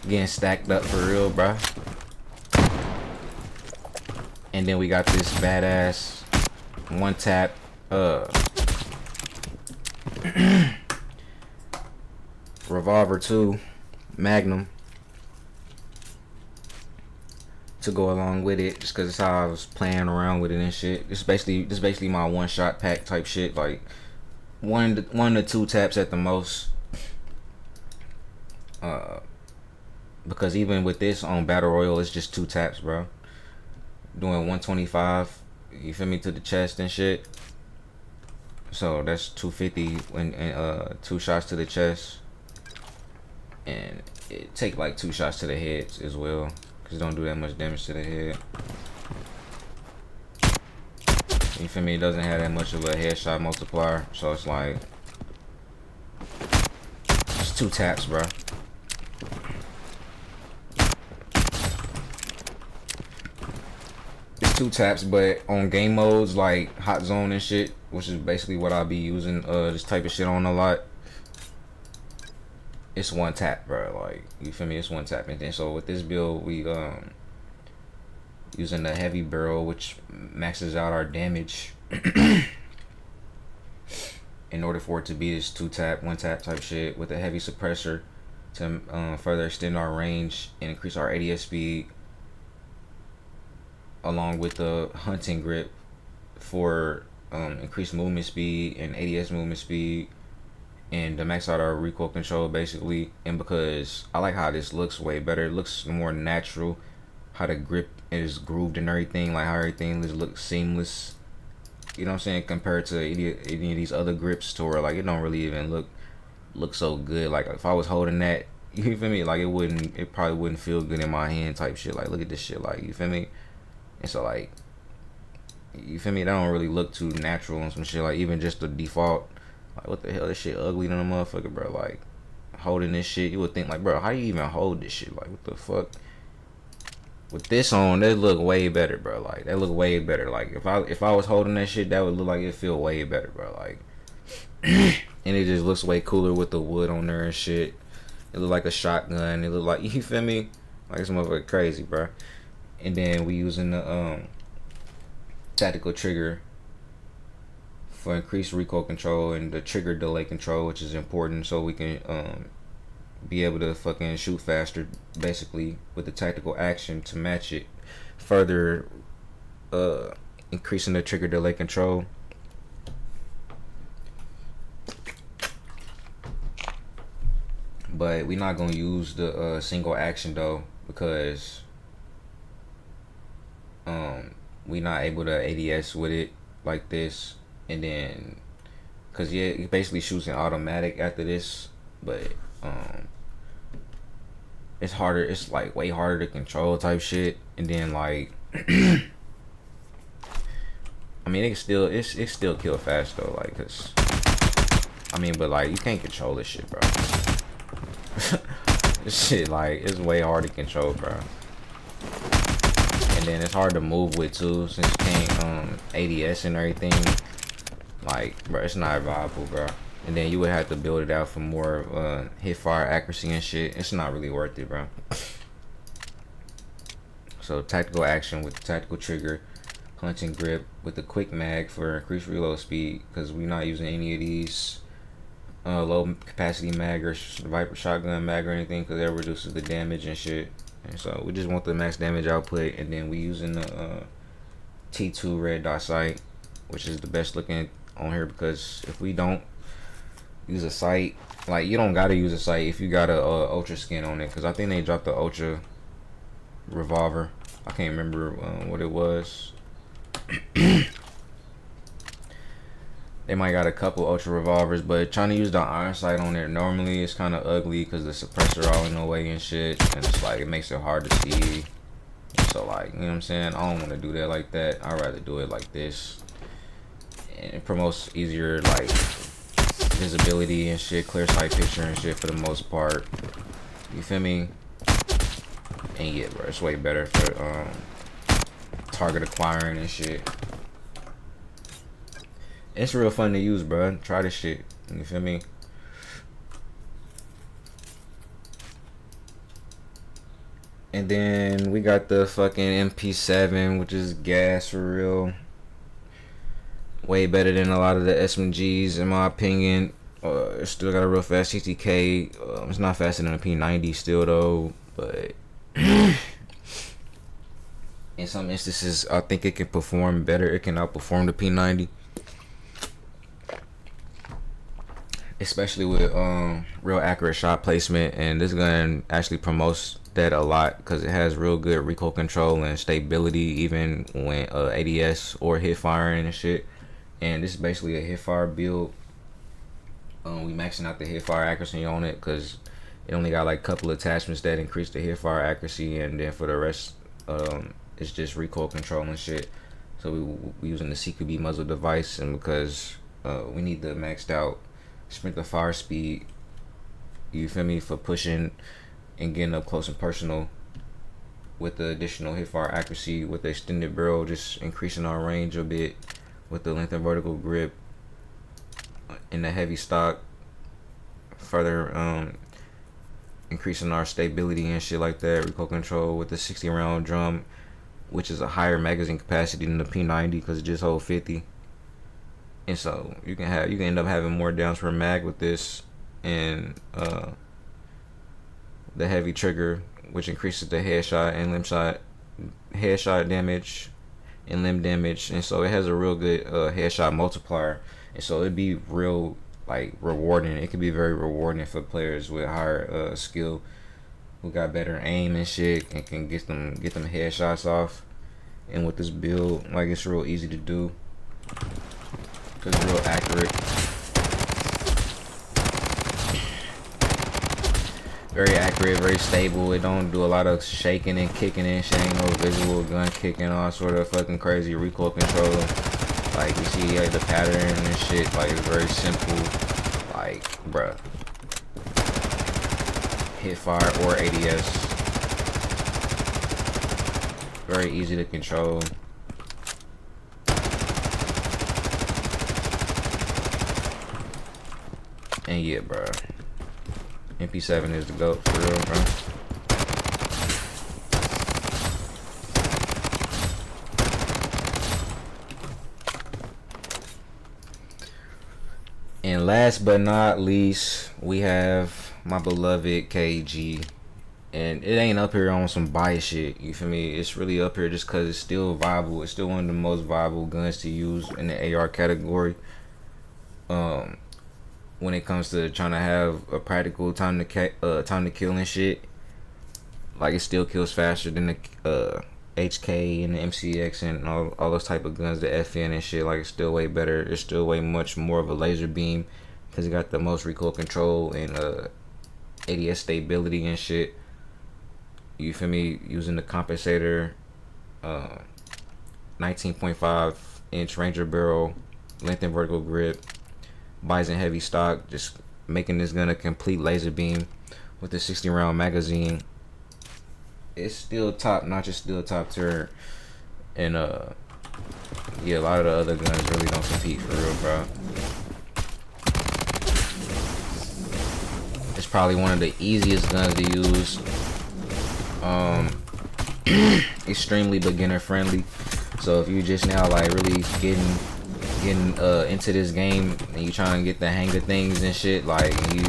getting stacked up for real, bruh. And then we got this badass 1 tap revolver 2 Magnum to go along with it, just cause it's how I was playing around with it and shit. This basically my 1 shot pack type shit, like one to 2 taps at the most. Because even with this on battle royale, it's just 2 taps, bro. Doing 125, you feel me, to the chest and shit. So that's 250 when 2 shots to the chest, and it take like 2 shots to the head as well, cause it don't do that much damage to the head. You feel me? It doesn't have that much of a headshot multiplier, so it's like it's 2 taps, bro. It's 2 taps, but on game modes like hot zone and shit, which is basically what I'll be using this type of shit on a lot, it's 1 tap, bro. Like, you feel me? It's 1 tap. And then so with this build, we using the heavy barrel, which maxes out our damage in order for it to be this 2 tap, 1 tap type shit, with a heavy suppressor to further extend our range and increase our ADS speed, along with the hunting grip for increased movement speed and ADS movement speed, and to max out our recoil control basically. And because I like how this looks way better, it looks more natural, how the grip is grooved and everything, like how everything just looks seamless, you know what I'm saying, compared to any of these other grips, to where like it don't really even look so good. Like if I was holding that, you feel me, like it probably wouldn't feel good in my hand type shit. Like look at this shit, like, you feel me? And so like, you feel me, that don't really look too natural on some shit. Like even just the default, like what the hell, this shit ugly than a motherfucker, bro. Like holding this shit, you would think like, bro, how you even hold this shit? Like what the fuck? With this on, that look way better, bro. Like that look way better. Like if I was holding that shit, that would look like it feel way better, bro. Like and it just looks way cooler with the wood on there and shit. It look like a shotgun. It look like, you feel me, like this motherfucker crazy, bro. And then we using the tactical trigger for increased recoil control and the trigger delay control, which is important so we can be able to fucking shoot faster, basically, with the tactical action to match it, further increasing the trigger delay control. But we're not gonna use the single action though, because we not able to ADS with it like this. And then because yeah, it basically shoots in automatic after this, but it's harder, it's like way harder to control type shit. And then like I mean, it still kill fast though, like, cause I mean, but like you can't control this shit, bro. This shit, like, it's way hard to control, bro. And then it's hard to move with too, since you can't ADS and everything. Like, bro, it's not viable, bro. And then you would have to build it out for more hip fire accuracy and shit. It's not really worth it, bro. So tactical action with the tactical trigger, hunting grip with the quick mag for increased reload speed, because we're not using any of these low capacity mag or Viper shotgun mag or anything, because that reduces the damage and shit. And so we just want the max damage output. And then we using the T2 red dot sight, which is the best looking on here, because if we don't use a sight, like, you don't gotta use a sight if you got a ultra skin on it, because I think they dropped the ultra revolver. I can't remember what it was. They might got a couple ultra revolvers, but trying to use the iron sight on there normally is kind of ugly because the suppressor all in the way and shit, and it's like it makes it hard to see. So like, you know what I'm saying, I don't want to do that like that. I'd rather do it like this, and it promotes easier like visibility and shit, clear sight picture and shit for the most part, you feel me? And yeah, bro, it's way better for target acquiring and shit. It's real fun to use, bro. Try this shit, you feel me? And then we got the fucking MP7, which is gas for real. Way better than a lot of the SMGs in my opinion. It still got a real fast 60k. It's not faster than a P90 still though, but in some instances I think it can perform better. It can outperform the P90, especially with real accurate shot placement. And this gun actually promotes that a lot because it has real good recoil control and stability, even when ADS or hip firing and shit. And this is basically a hip fire build. We maxing out the hip fire accuracy on it because it only got like a couple attachments that increase the hip fire accuracy, and then for the rest it's just recoil control and shit. So we using the CQB muzzle device, and because we need the maxed out sprint to fire speed, you feel me, for pushing and getting up close and personal, with the additional hip fire accuracy, with the extended barrel, just increasing our range a bit, with the length and vertical grip, and the heavy stock, further increasing our stability and shit like that, recoil control, with the 60 round drum, which is a higher magazine capacity than the P90 because it just holds 50. And so you can end up having more downs per mag with this, and the heavy trigger, which increases the headshot damage and limb damage, and so it has a real good headshot multiplier, and so it'd be real like rewarding. It could be very rewarding for players with higher skill, who got better aim and shit, and can get them headshots off. And with this build, like, it's real easy to do because it's real accurate, very accurate, very stable. It don't do a lot of shaking and kicking and shit. Ain't no visual gun kicking, all sort of fucking crazy recoil control. Like, you see like the pattern and shit. Like, it's very simple. Like, bruh, hip fire or ADS, very easy to control. And yeah, bro, MP7 is the GOAT for real, bro. And last but not least, we have my beloved KG. And it ain't up here on some bias shit, you feel me? It's really up here just because it's still viable. It's still one of the most viable guns to use in the AR category. When it comes to trying to have a practical time to kill and shit, like, it still kills faster than the HK and the MCX and all those type of guns, the FN and shit. Like, it's still way better. It's still way much more of a laser beam because it got the most recoil control and ADS stability and shit. You feel me? Using the compensator, 19.5 inch Ranger barrel, length and vertical grip, Bizon heavy stock, just making this gun a complete laser beam with the 60 round magazine. It's still top notch. It's still top tier. And yeah, a lot of the other guns really don't compete for real, bro. It's probably one of the easiest guns to use. Extremely beginner friendly. So if you just now like really getting into this game and you trying to get the hang of things and shit, like, and you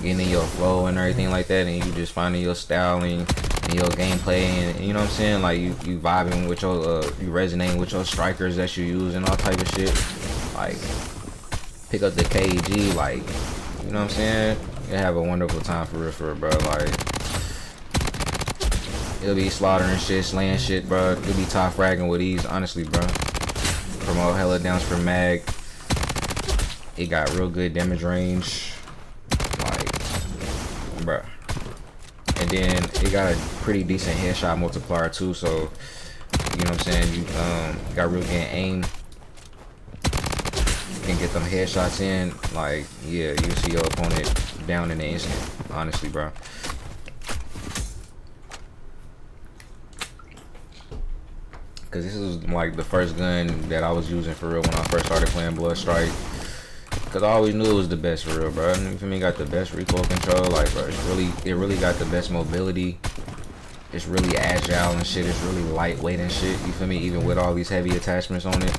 getting in your flow and everything like that, and you just finding your style and your gameplay, and you know what I'm saying, like, you vibing with your you resonating with your strikers that you use and all type of shit, like, pick up the KG, like, you know what I'm saying, you'll have a wonderful time for real, bro. Like, it'll be slaughtering shit, slaying shit, bro. It'll be top fragging with ease, honestly, bro. Promote hella downs per mag. It got real good damage range, like, bruh. And then it got a pretty decent headshot multiplier too, so you know what I'm saying, you got real good aim. You can get them headshots in, like, yeah, you see your opponent down in the instant, honestly, bro. Cause this is like the first gun that I was using for real when I first started playing Blood Strike. Cause I always knew it was the best for real, bro. You feel me? Got the best recoil control, like, bro. It really got the best mobility. It's really agile and shit. It's really lightweight and shit. You feel me? Even with all these heavy attachments on it,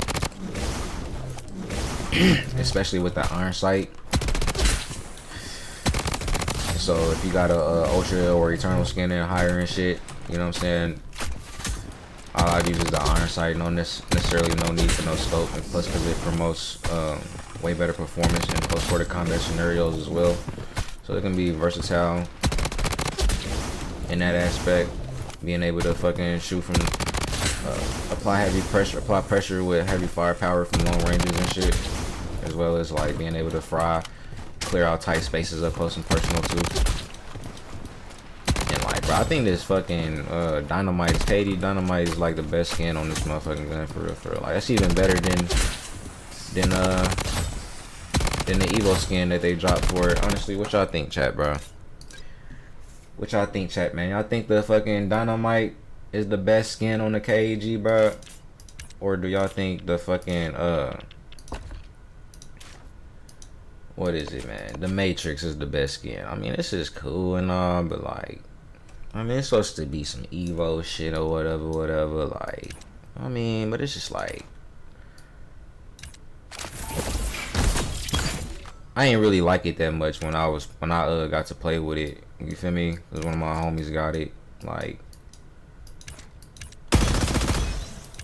especially with the iron sight. So if you got a ultra or eternal skin and higher and shit, you know what I'm saying, all I use is the iron sight. No necessarily no need for no scope, and plus because it promotes way better performance in close quarter combat scenarios as well. So it can be versatile in that aspect, being able to fucking shoot from apply pressure with heavy firepower from long ranges and shit, as well as like being able to clear out tight spaces up close and personal too. And like, bro. I think this fucking Dynamite, KD Dynamite is like the best skin on this motherfucking gun for real, for real. Like that's even better than the Evo skin that they dropped for it. Honestly, what y'all think, chat, bro? What y'all think, chat, man? Y'all think the fucking Dynamite is the best skin on the KG, bro? Or do y'all think the fucking what is it, man? The Matrix is the best skin. I mean, this is cool and all, but like, I mean, it's supposed to be some Evo shit or whatever. Like, I mean, but it's just like, I ain't really like it that much when I got to play with it. You feel me? Cause one of my homies got it. Like,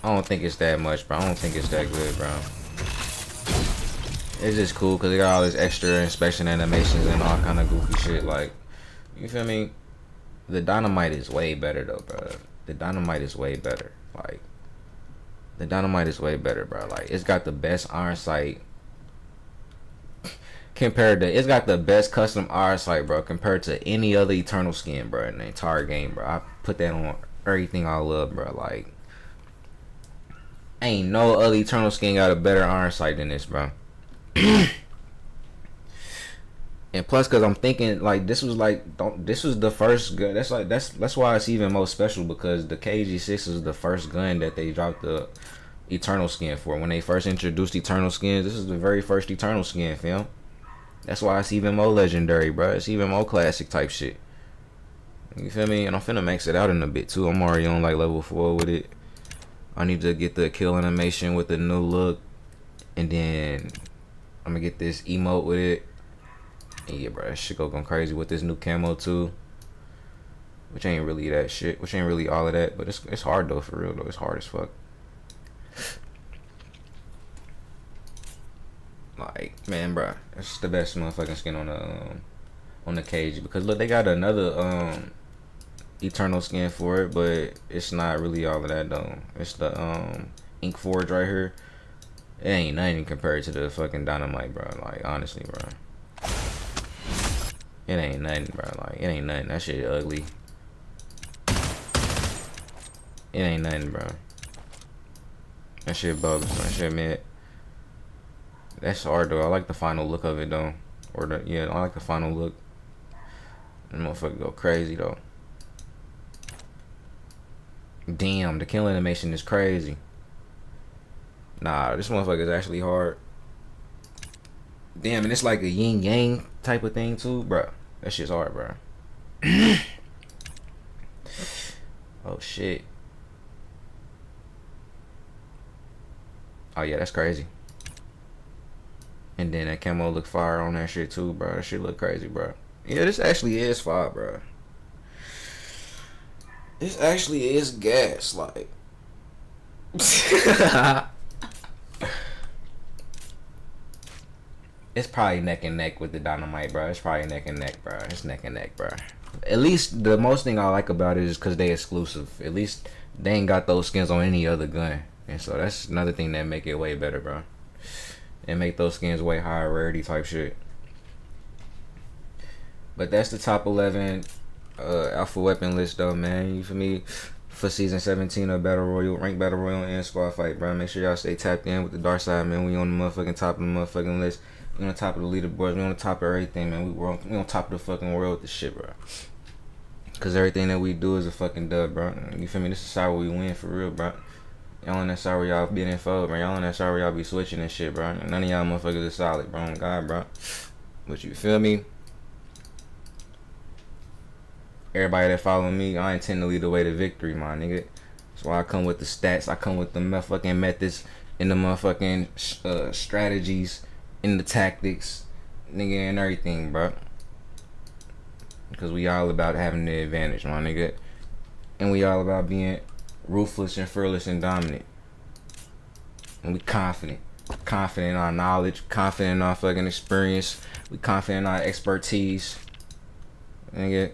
I don't think it's that much, bro. I don't think it's that good, bro. It's just cool because they got all this extra inspection animations and all kind of goofy shit. Like, you feel me? The Dynamite is way better though, bro. The Dynamite is way better. Like, the Dynamite is way better, bro. Like, it's got the best iron sight compared to. It's got the best custom iron sight, bro, compared to any other Eternal skin, bro, in the entire game, bro. I put that on everything I love, bro. Like, ain't no other Eternal skin got a better iron sight than this, bro. And plus, cause I'm thinking like this was the first gun. That's why it's even more special, because the KG6 is the first gun that they dropped the Eternal skin for. When they first introduced Eternal skins, this is the very first Eternal skin, fam. That's why it's even more legendary, bro. It's even more classic type shit. You feel me? And I'm finna max it out in a bit too. I'm already on like level 4 with it. I need to get the kill animation with the new look, and then I'm gonna get this emote with it. And yeah, bro, that shit going crazy with this new camo too. Which ain't really that shit. Which ain't really all of that. But it's hard though, for real though. It's hard as fuck. Like, man, bro, it's the best motherfucking skin on the cage. Because look, they got another Eternal skin for it, but it's not really all of that though. It's the Ink Forge right here. It ain't nothing compared to the fucking Dynamite, bro. Like, honestly, bro. It ain't nothing, bro. Like, it ain't nothing. That shit ugly. It ain't nothing, bro. That shit bogus. That shit mid. That's hard though. I like the final look of it though. Or the, yeah, I like the final look. That motherfucker go crazy though. Damn, the kill animation is crazy. Nah, this motherfucker is actually hard. Damn, and it's like a yin yang type of thing too, bro. That shit's hard, bro. Oh shit. Oh yeah, that's crazy. And then that camo look fire on that shit too, bro. That shit look crazy, bro. Yeah, this actually is fire, bro. This actually is gas, like. It's probably neck and neck with the Dynamite, bro. It's probably neck and neck, bro. It's neck and neck, bro. At least the most thing I like about it is because they exclusive. At least they ain't got those skins on any other gun. And so that's another thing that make it way better, bro. And make those skins way higher rarity type shit. But that's the top 11 Alfa weapon list though, man. You feel me? For season 17 of Battle Royale, ranked Battle Royale and squad fight, bro. Make sure y'all stay tapped in with the dark side, man. We on the motherfucking top of the motherfucking list. We on the top of the leaderboards. We on the top of everything, man. We on top of the fucking world with this shit, bro. Cause everything that we do is a fucking dub, bro. You feel me? This is how we win for real, bro. Y'all on that side where y'all being info, bro. Y'all on that side where y'all be switching and shit, bro. None of y'all motherfuckers is solid, bro. God, bro. But you feel me? Everybody that follow me, I intend to lead the way to victory, my nigga. That's why I come with the stats. I come with the motherfucking methods and the motherfucking strategies and the tactics, nigga, and everything, bro. Because we all about having the advantage, my nigga. And we all about being ruthless and fearless and dominant. And we confident. Confident in our knowledge. Confident in our fucking experience. We confident in our expertise. Nigga.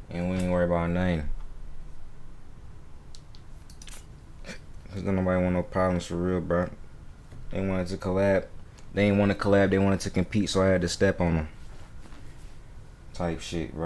And we ain't worry about nothing. Cause don't nobody want no problems for real, bro. They wanted to collab. They didn't want to collab. They wanted to compete, so I had to step on them. Type shit, bro.